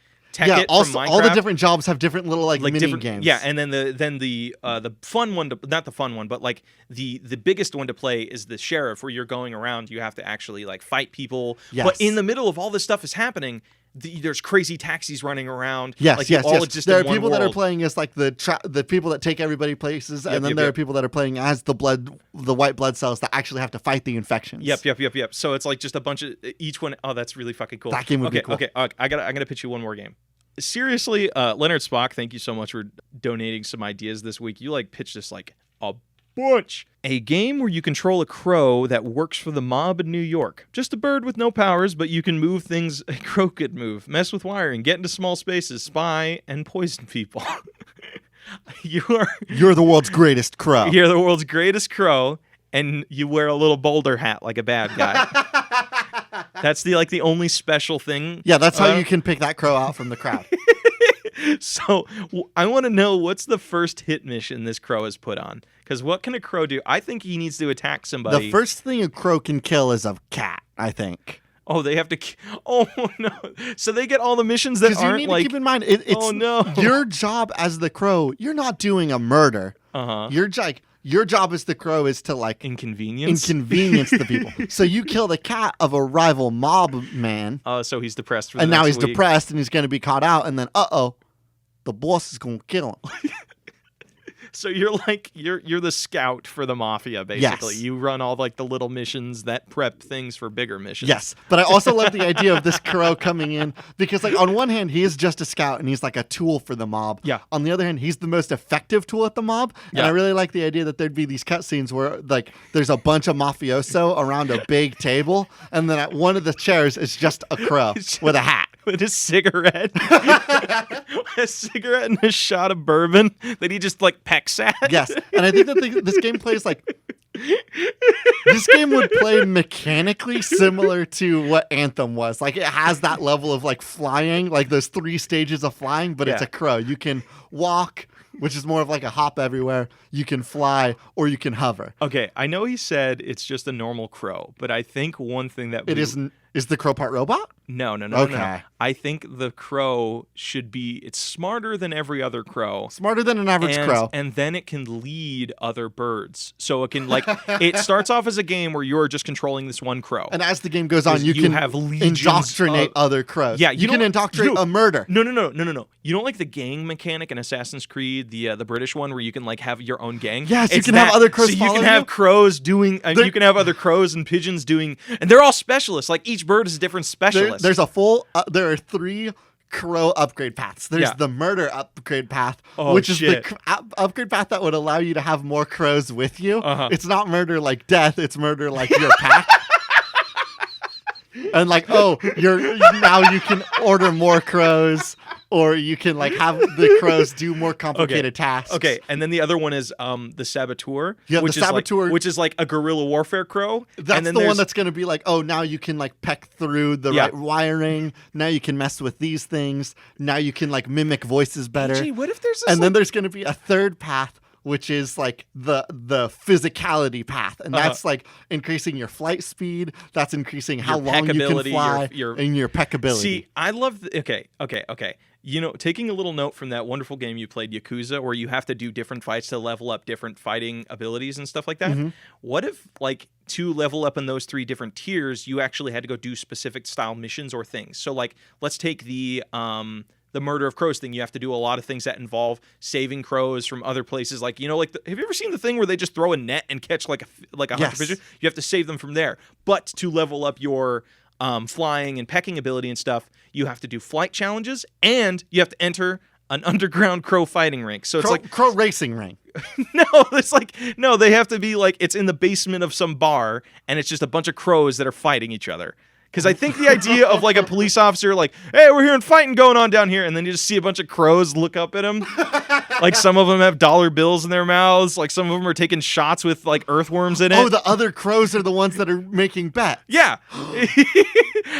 also from Minecraft. all the different jobs have different little like mini games. Yeah, and then the fun one, not the fun one, but like the biggest one to play is the sheriff, where you're going around. You have to actually like fight people. Yes. But in the middle of all this stuff is happening, there's crazy taxis running around. Yes, like, yes, all yes. exist There are in one people that are world. playing as like the people that take everybody places, and then yep, there are yep. people that are playing as the white blood cells that actually have to fight the infections. Yep. So it's like just a bunch of each one. Oh, that's really fucking cool. That game would be cool. Okay. I'm gonna pitch you one more game. seriously, Leonard Spock, thank you so much for donating some ideas this week. You like pitched this like a bunch. A game where you control a crow that works for the mob in New York. Just a bird with no powers, but you can move things a crow could move. Mess with wiring, get into small spaces, spy, and poison people. You're the world's greatest crow. You're the world's greatest crow, and you wear a little boulder hat like a bad guy. That's the only special thing. Yeah, that's how you can pick that crow out from the crowd. So I want to know, what's the first hit mission this crow is put on? Because what can a crow do? I think he needs to attack somebody. The first thing a crow can kill is a cat, I think. Oh, they have to. Oh no! So they get all the missions that aren't you need like. to keep in mind, it's oh no! Your job as the crow. You're not doing a murder. Your job as the crow is to like inconvenience the people. So you kill the cat of a rival mob man. Oh, so he's depressed for the and now he's week. depressed and he's going to be caught out, and then the boss is going to kill him. So you're the scout for the mafia, basically. Yes. You run all like the little missions that prep things for bigger missions. Yes, but I also love the idea of this crow coming in because, like, on one hand, he is just a scout and he's like a tool for the mob. Yeah. On the other hand, he's the most effective tool at the mob. And Yeah. I really like the idea that there'd be these cutscenes where, like, there's a bunch of mafioso around a big table, and then at one of the chairs is just a crow with a hat. With a cigarette. A cigarette and a shot of bourbon that he just like pecks at. Yes, and I think that this game plays like this game would play mechanically similar to what Anthem was. Like it has that level of like flying, like those 3 stages of flying, but it's Yeah. a crow. You can walk, which is more of like a hop everywhere. You can fly or you can hover. Okay, I know he said it's just a normal crow, but I think one thing that It isn't. Is the crow part robot? No. Okay. I think the crow should be. It's smarter than every other crow. Smarter than an average crow. And then it can lead other birds. So it can like it starts off as a game where you're just controlling this one crow. And as the game goes on, you can have legions indoctrinate of- other crows. Yeah, you can indoctrinate a murder. No. You don't like the gang mechanic in Assassin's Creed, the British one, where you can like have your own gang. Yes, you It's can have that. other crows So you follow can have you? crows doing, and you can have other crows and pigeons doing, and they're all specialists. Like each bird is a different specialist. There's a full. There are 3 crow upgrade paths. There's Yeah. the murder upgrade path, Oh, which is the shit. upgrade path that would allow you to have more crows with you. Uh-huh. It's not murder like death. It's murder like your pack. And like, now you can order more crows, or you can like have the crows do more complicated tasks. Okay, and then the other one is the saboteur, Yeah, the which is saboteur- which is like a guerrilla warfare crow. That's and then the one there's- that's going to be like, now you can like peck through the Yeah. right wiring. Now you can mess with these things. Now you can like mimic voices better. Gee, what if there's this And then there's going to be a third path, which is like the physicality path, and that's like increasing your flight speed. That's increasing how Your long you can peckability, fly, your- and your peckability. See, I love. Okay. You know, taking a little note from that wonderful game you played, Yakuza, where you have to do different fights to level up different fighting abilities and stuff like that. Mm-hmm. What if, like, to level up in those 3 different tiers, you actually had to go do specific style missions or things? So, like, let's take the murder of crows thing. You have to do a lot of things that involve saving crows from other places. Like, you know, like, have you ever seen the thing where they just throw a net and catch like a Yes. hunter pigeon? You have to save them from there. But to level up your flying and pecking ability and stuff, you have to do flight challenges, and you have to enter an underground crow fighting rink. So it's like crow racing ring. no, they have to be like, it's in the basement of some bar, and it's just a bunch of crows that are fighting each other. Because I think the idea of like a police officer, like, hey, we're hearing fighting going on down here, and then you just see a bunch of crows look up at him. Like some of them have dollar bills in their mouths. Like some of them are taking shots with like earthworms in it. Oh, the other crows are the ones that are making bets. Yeah.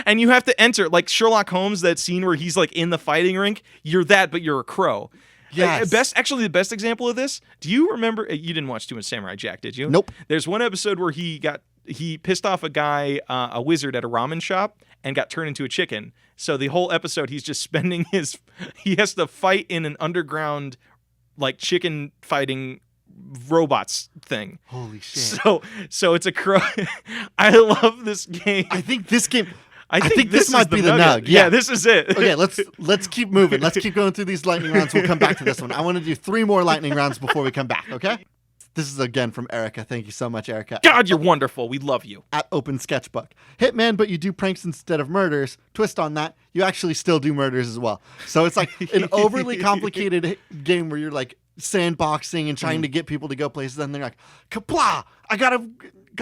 And you have to enter, like Sherlock Holmes, that scene where he's like in the fighting rink. You're that, but you're a crow. Yes. The best example of this, do you remember, you didn't watch too much Samurai Jack, did you? Nope. There's one episode where he pissed off a guy, a wizard at a ramen shop, and got turned into a chicken. So the whole episode, he's just spending he has to fight in an underground, like, chicken fighting robots thing. Holy shit. So it's a crow. I love this game. I think this game. I think this might be the nugget. nug. Yeah, this is it. Okay, let's keep moving. Let's keep going through these lightning rounds. We'll come back to this one. I want to do 3 more lightning rounds before we come back, okay? This is again from Erica. Thank you so much, Erica. God, you're wonderful. We love you. At Open Sketchbook. Hitman, but you do pranks instead of murders. Twist on that, you actually still do murders as well. So it's like an overly complicated game where you're like sandboxing and trying to get people to go places, and they're like, kapla! I got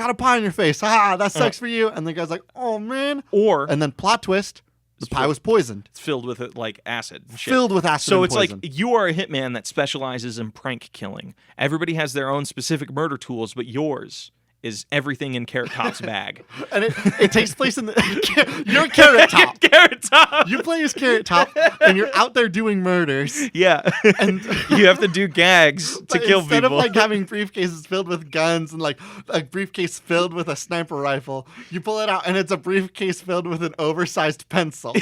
a pie in your face. Ah, that sucks for you. And the guy's like, oh man. And then plot twist, the pie was poisoned. It's filled with like acid and shit. Filled with acid So and it's poison. like you are a hitman that specializes in prank killing. Everybody has their own specific murder tools, but yours is everything in Carrot Top's bag. And it takes place in the... You're Carrot Top. Carrot Top! You play as Carrot Top, and you're out there doing murders. Yeah. And you have to do gags to kill instead people. of like having briefcases filled with guns and like a briefcase filled with a sniper rifle, you pull it out and it's a briefcase filled with an oversized pencil.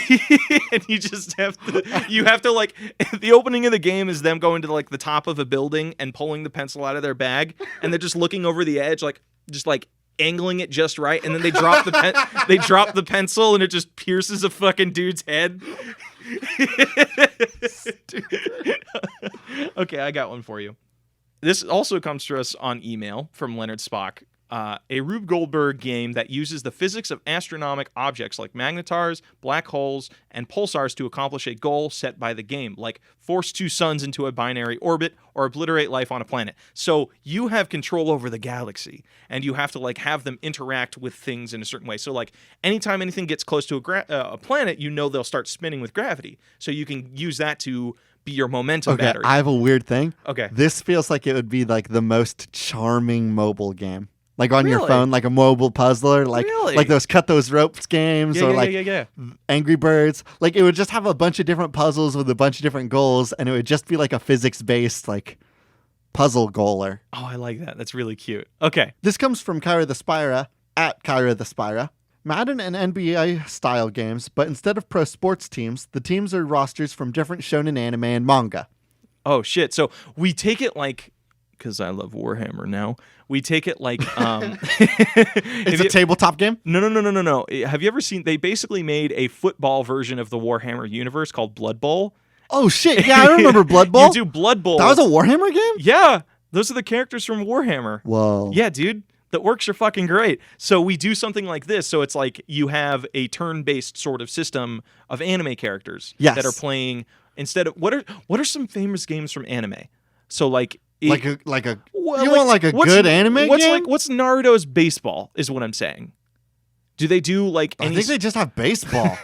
And you just have to like, the opening of the game is them going to like the top of a building and pulling the pencil out of their bag, and they're just looking over the edge, like just like angling it just right, and then they drop the pencil and it just pierces a fucking dude's head. Okay, I got one for you. This also comes to us on email from Leonard Spock. A Rube Goldberg game that uses the physics of astronomical objects like magnetars, black holes, and pulsars to accomplish a goal set by the game, like force two suns into a binary orbit or obliterate life on a planet. So you have control over the galaxy, and you have to like have them interact with things in a certain way. So like anytime anything gets close to a planet, you know they'll start spinning with gravity. So you can use that to be your momentum battery. I have a weird thing. Okay. This feels like it would be like the most charming mobile game. Like on your Really? phone, like a mobile puzzler, like Really? like those cut those ropes games, or like Angry Birds. Like it would just have a bunch of different puzzles with a bunch of different goals, and it would just be like a physics-based like puzzle goaler. Oh, I like that. That's really cute. Okay. This comes from Kyra the Spira at Kyra the Spira. Madden and NBA style games, but instead of pro sports teams, the teams are rosters from different shonen anime and manga. Oh shit. So we take it like, because I love Warhammer now. We take it like It's a tabletop game? No. Have you ever seen? They basically made a football version of the Warhammer universe called Blood Bowl. Oh shit! Yeah, I remember Blood Bowl. You do Blood Bowl. That was a Warhammer game? Yeah, those are the characters from Warhammer. Whoa. Yeah, dude. The orcs are fucking great. So we do something like this. So it's like you have a turn-based sort of system of anime characters that are playing instead of what are some famous games from anime? So like you want like a good anime game? What's Naruto's baseball is what I'm saying. Do they do like any... I think they just have baseball.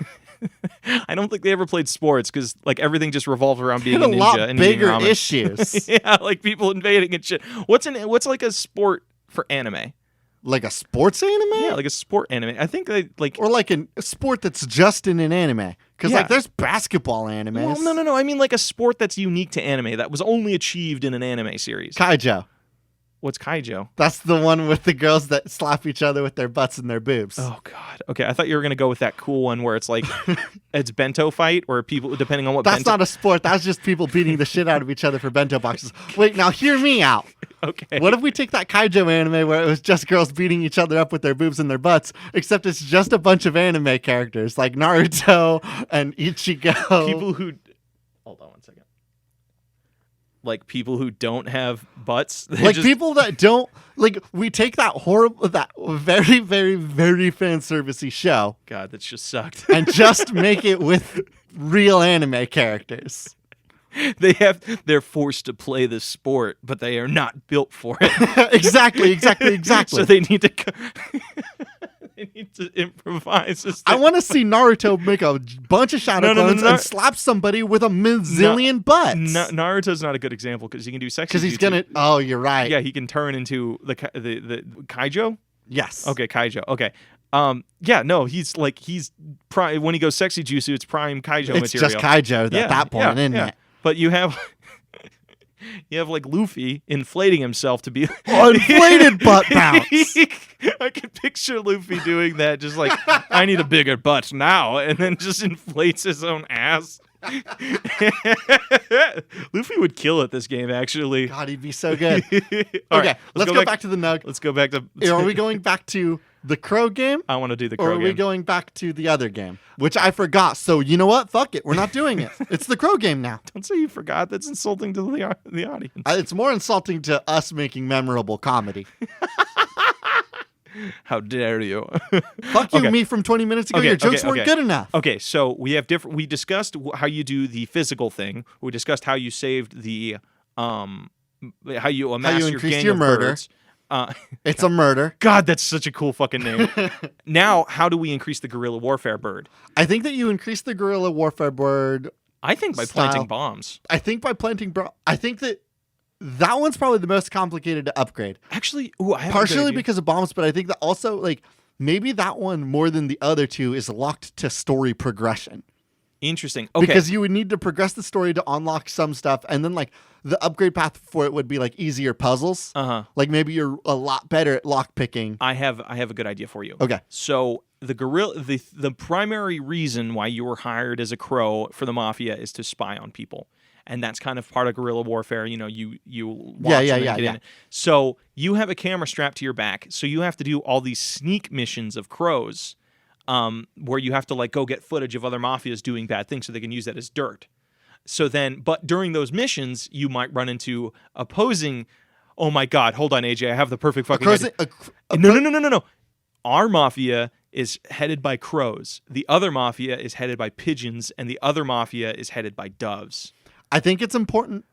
I don't think they ever played sports because like everything just revolved around being a ninja lot and bigger eating ramen. issues. Yeah, like people invading and shit. What's like a sport for anime? Like a sports anime? Yeah, like a sport anime. I think they like... Or like a sport that's just in an anime. Because Yeah. like there's basketball animes. Well, no. I mean like a sport that's unique to anime that was only achieved in an anime series. Kaijo. What's Kaijo? That's the one with the girls that slap each other with their butts and their boobs. Oh god. Okay, I thought you were gonna go with that cool one where it's like it's bento fight, or people depending on what. That's not a sport. That's just people beating the shit out of each other for bento boxes. Wait, now hear me out. Okay. What if we take that Kaijo anime where it was just girls beating each other up with their boobs and their butts, except it's just a bunch of anime characters like Naruto and Ichigo. People who... Hold on one second. Like people who don't have butts? Like people that don't... Like, we take that very, very, very fan servicey show. God, that's just sucked. And just make it with real anime characters. They're forced to play the sport, but they are not built for it. Exactly. So they need to they need to improvise. I want to see Naruto make a bunch of shadow clones and slap somebody with a bazillion butts. Naruto's not a good example because he can do sex. Because he's gonna. Oh, you're right. Yeah, he can turn into the Kaijo. Yes. Okay, Kaijo. Okay. Yeah, no, he's prime when he goes sexy jutsu, it's prime Kaijo it's material. Just Kaijo at that point, isn't it? But you have like Luffy inflating himself to be inflated butt bounce. I can picture Luffy doing that, just like I need a bigger butt now, and then just inflates his own ass. Luffy would kill at this game, actually. God, he'd be so good. All Okay, right, let's go back to the Nug. Let's go back to. Are we going back to the Crow game? I want to do the Or Crow are we game. going back to the other game, which I forgot? So you know what? Fuck it. We're not doing it. It's the Crow game now. Don't say you forgot. That's insulting to the audience. It's more insulting to us making memorable comedy. How dare you? Fuck you, Okay. me from 20 minutes ago. Okay, Your jokes okay, weren't okay. good enough. Okay, so we have different. We discussed how you do the physical thing. We discussed how you saved the how you amass your increased gang your of murder. birds. It's a murder. God, that's such a cool fucking name. Now, how do we increase the guerrilla warfare bird? I think that you increase the guerrilla warfare bird. I think by Style. planting bombs. I think by planting I think that one's probably the most complicated to upgrade. Actually, ooh, I have a good Partially idea. because of bombs, but I think that also like maybe that one more than the other two is locked to story progression. Interesting. Okay. Because you would need to progress the story to unlock some stuff, and then like the upgrade path for it would be like easier puzzles. Like maybe you're a lot better at lock picking. I have a good idea for you. Okay. So the primary reason why you were hired as a crow for the mafia is to spy on people. And that's kind of part of guerrilla warfare. You know, you watch them and get in. So you have a camera strapped to your back. So you have to do all these sneak missions of crows, where you have to like go get footage of other mafias doing bad things so they can use that as dirt. So then, but during those missions, you might run into opposing. Oh my God! Hold on, AJ. I have the perfect fucking idea. No. Our mafia is headed by crows. The other mafia is headed by pigeons, and the other mafia is headed by doves. I think it's important.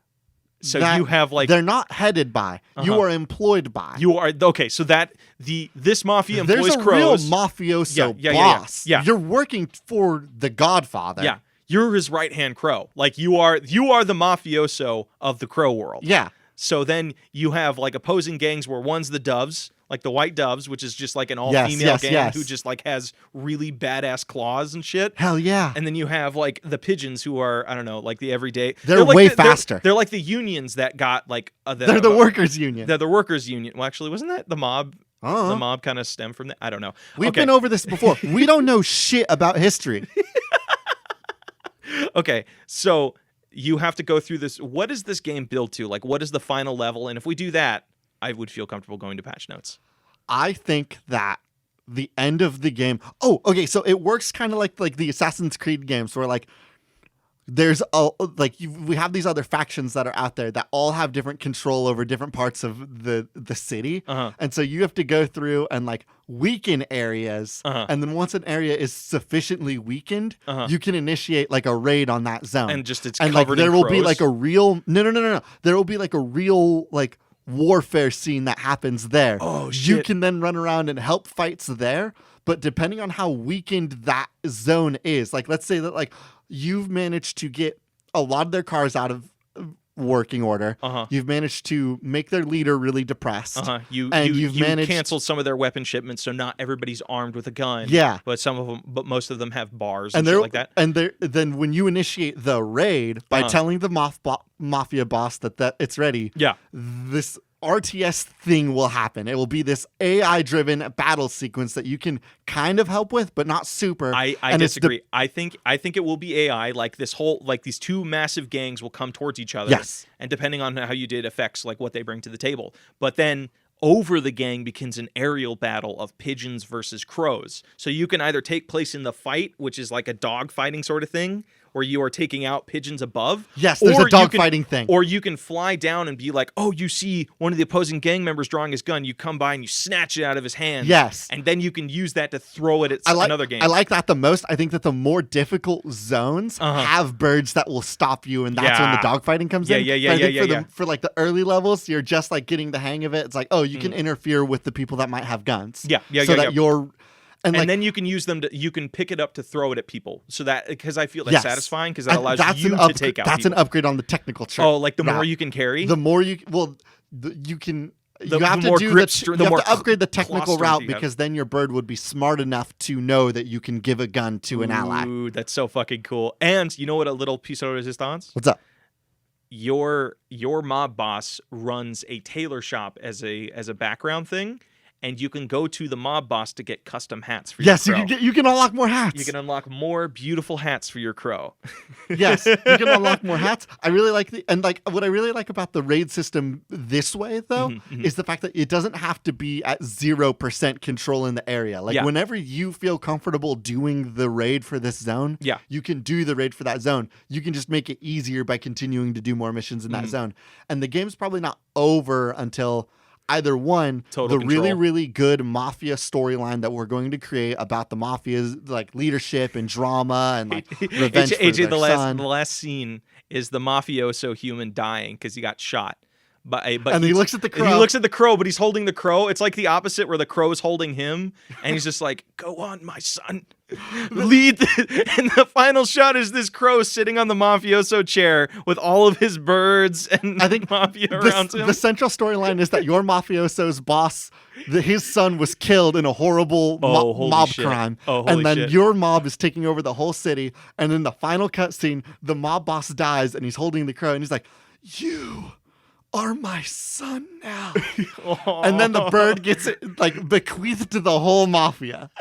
So that you have like they're not headed by. You are employed by. you are okay. So that this mafia employs There's a crows. real mafioso Yeah. boss. Yeah. You're working for the Godfather. Yeah, you're his right hand crow. Like you are the mafioso of the crow world. Yeah. So then you have like opposing gangs where one's the doves, like the white doves, which is just like an all-female gang who just like has really badass claws and shit. Hell yeah. And then you have like the pigeons who are, I don't know, like the everyday. They're like way faster. They're like the unions that got like They're the workers union. They're the workers union. Well, actually, wasn't that the mob? Uh-huh. The mob kind of stemmed from that. I don't know. We've been over this before. We don't know shit about history. Okay, so you have to go through this. What is this game build to? Like, what is the final level? And if we do that, I would feel comfortable going to patch notes. I think that the end of the game. Oh, okay. So it works kind of like the Assassin's Creed games, where like there's we have these other factions that are out there that all have different control over different parts of the city, and so you have to go through and like weaken areas, and then once an area is sufficiently weakened, you can initiate like a raid on that zone, And just it's and like covered there in will be crows? like a real no. There will be like a real like warfare scene that happens there. Oh, You shit. can then run around and help fights there, but depending on how weakened that zone is, like let's say that like you've managed to get a lot of their cars out of working order. You've managed to make their leader really depressed. You managed canceled some of their weapon shipments, so not everybody's armed with a gun. Yeah. but most of them have bars and and shit like that. And then when you initiate the raid by telling the mafia boss that it's ready, Yeah. this RTS thing will happen. It will be this AI-driven battle sequence that you can kind of help with, but not super. I And it's disagree. I think it will be AI. Like this whole these two massive gangs will come towards each other. Yes. And depending on how you did affects like what they bring to the table. But then over the gang begins an aerial battle of pigeons versus crows. So you can either take place in the fight, which is like a dog fighting sort of thing, where you are taking out pigeons above. Yes, there's or a dog you can- fighting thing. Or you can fly down and be like, oh, you see one of the opposing gang members drawing his gun. You come by and you snatch it out of his hand. Yes. And then you can use that to throw it at another game. I like that the most. I think that the more difficult zones have birds that will stop you, and that's when the dogfighting comes in. Yeah, But I think yeah. for like the early levels, you're just like getting the hang of it. It's like, oh, you can interfere with the people that might have guns. So that you're... And like, then you can use them you can pick it up to throw it at people. So that, because I feel that's satisfying, because that And allows that's you to take out That's people. an upgrade on the technical trait. Oh, like the more route. you can carry? The more you... Well, you can... The you have more to do grip the, str- you the have more to upgrade the technical claw strength route you have. because then your bird would be smart enough to know that you can give a gun to an ally. Ooh, that's so fucking cool. And you know what a little piece of resistance? What's up? Your mob boss runs a tailor shop as a background thing, and you can go to the mob boss to get custom hats for Yes, your crow. you can unlock more hats. You can unlock more beautiful hats for your crow. Yes, you can unlock more hats. I really like what I really like about the raid system this way though is the fact that it doesn't have to be at 0% control in the area. Like whenever you feel comfortable doing the raid for this zone, you can do the raid for that zone. You can just make it easier by continuing to do more missions in that zone. And the game's probably not over until either one, Total the control. really, really good mafia storyline that we're going to create about the mafia's like leadership and drama and like revenge for AJ, their son. the last scene is the mafioso human dying because he got shot. But and he looks at the crow. He looks at the crow, but he's holding the crow. It's like the opposite, where the crow's holding him, and he's just like, "Go on, my son, lead." And the final shot is this crow sitting on the mafioso chair with all of his birds and I think mafia around him. The central storyline is that your mafioso's boss, his son, was killed in a horrible mob crime, and then your mob is taking over the whole city. And in the final cutscene, the mob boss dies, and he's holding the crow, and he's like, "You are my son now." And then the bird gets it like bequeathed to the whole mafia.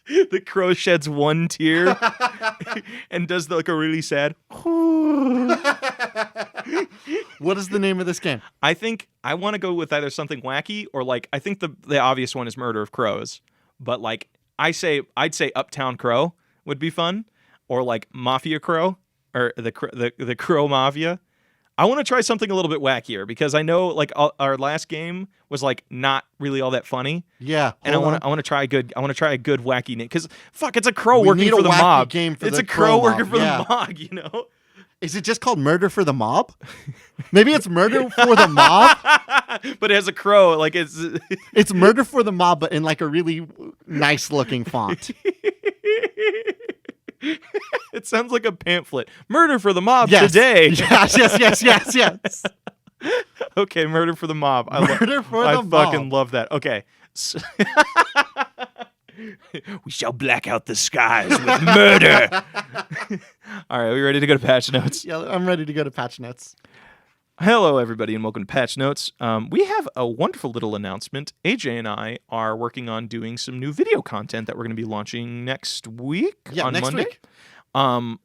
The crow sheds one tear and does like a really sad. What is the name of this game? I think I want to go with either something wacky or like I think the obvious one is Murder of Crows, but like I'd say Uptown Crow would be fun, or like Mafia Crow or the Crow Mafia. I want to try something a little bit wackier because I know like our last game was like not really all that funny. Yeah, and I want to try a good wacky name because fuck, it's a crow We working need for a the wacky mob. game for it's the a crow crow working mob, for yeah. the mob. You know, is it just called Murder for the Mob? Maybe it's Murder for the Mob, but it has a crow. Like it's Murder for the Mob, but in like a really nice looking font. It sounds like a pamphlet. Murder for the mob today. Yes. Okay, Murder for the mob. I fucking love that. Okay. So we shall black out the skies with murder. All right, are we ready to go to patch notes? Yeah, I'm ready to go to patch notes. Hello, everybody, and welcome to Patch Notes. We have a wonderful little announcement. AJ and I are working on doing some new video content that we're going to be launching next week on next Monday. Week.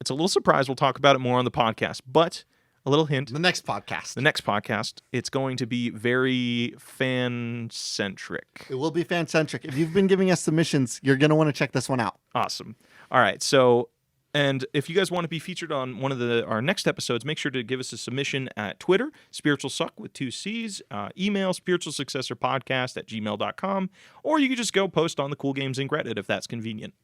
It's a little surprise. We'll talk about it more on the podcast, but a little hint. The next podcast, it's going to be very fan-centric. It will be fan-centric. If you've been giving us submissions, you're going to want to check this one out. Awesome. All right, so... And if you guys want to be featured on one of our next episodes, make sure to give us a submission at Twitter, SpiritualSuck with 2 C's, email spiritualsuccessorpodcast@gmail.com, or you can just go post on the Cool Games Inc. Reddit if that's convenient.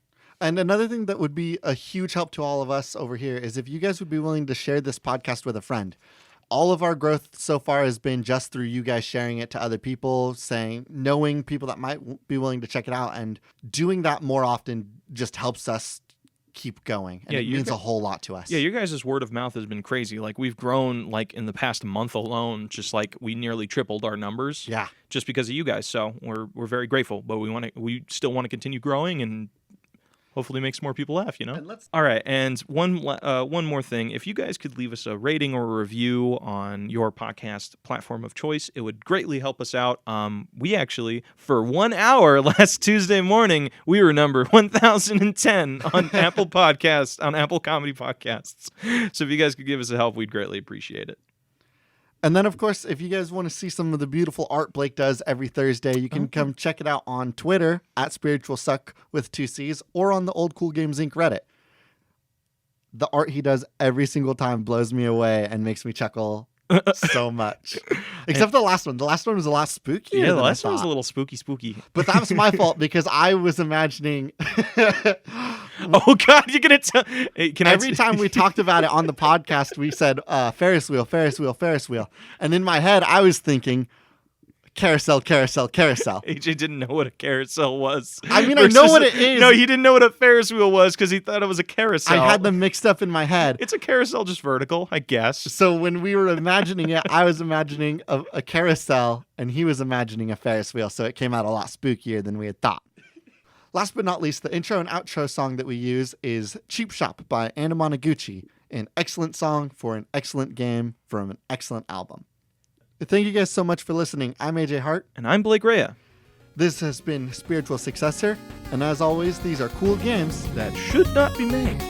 And another thing that would be a huge help to all of us over here is if you guys would be willing to share this podcast with a friend. All of our growth so far has been just through you guys sharing it to other people, knowing people that might be willing to check it out, and doing that more often just helps us keep going, and it means a whole lot to us. Yeah, your guys' word of mouth has been crazy. Like we've grown like in the past month alone, just like we nearly tripled our numbers. Yeah, just because of you guys. So we're very grateful, but we still want to continue growing and hopefully make some more people laugh, you know? All right, and one more thing. If you guys could leave us a rating or a review on your podcast platform of choice, it would greatly help us out. We actually, for 1 hour last Tuesday morning, we were number 1010 on Apple Podcasts, on Apple Comedy Podcasts. So if you guys could give us a help, we'd greatly appreciate it. And then, of course, if you guys want to see some of the beautiful art Blake does every Thursday, you can come check it out on Twitter at SpiritualSuck with 2 C's, or on the Old Cool Games Inc. Reddit. The art he does every single time blows me away and makes me chuckle so much. Except the last one. The last one was a lot spookier. Yeah, the last one was a little spooky. But that was my fault because I was imagining... Oh, God, you're going to tell... Hey, every time we talked about it on the podcast, we said, Ferris wheel. And in my head, I was thinking, carousel. AJ didn't know what a carousel was. I mean, I know what it is. No, he didn't know what a Ferris wheel was because he thought it was a carousel. I had them mixed up in my head. It's a carousel, just vertical, I guess. So when we were imagining it, I was imagining a carousel, and he was imagining a Ferris wheel, so it came out a lot spookier than we had thought. Last but not least, the intro and outro song that we use is Cheap Shop by Anna Monoguchi, an excellent song for an excellent game from an excellent album. Thank you guys so much for listening. I'm AJ Hart. And I'm Blake Rea. This has been Spiritual Successor, and as always, these are cool games That should not be made.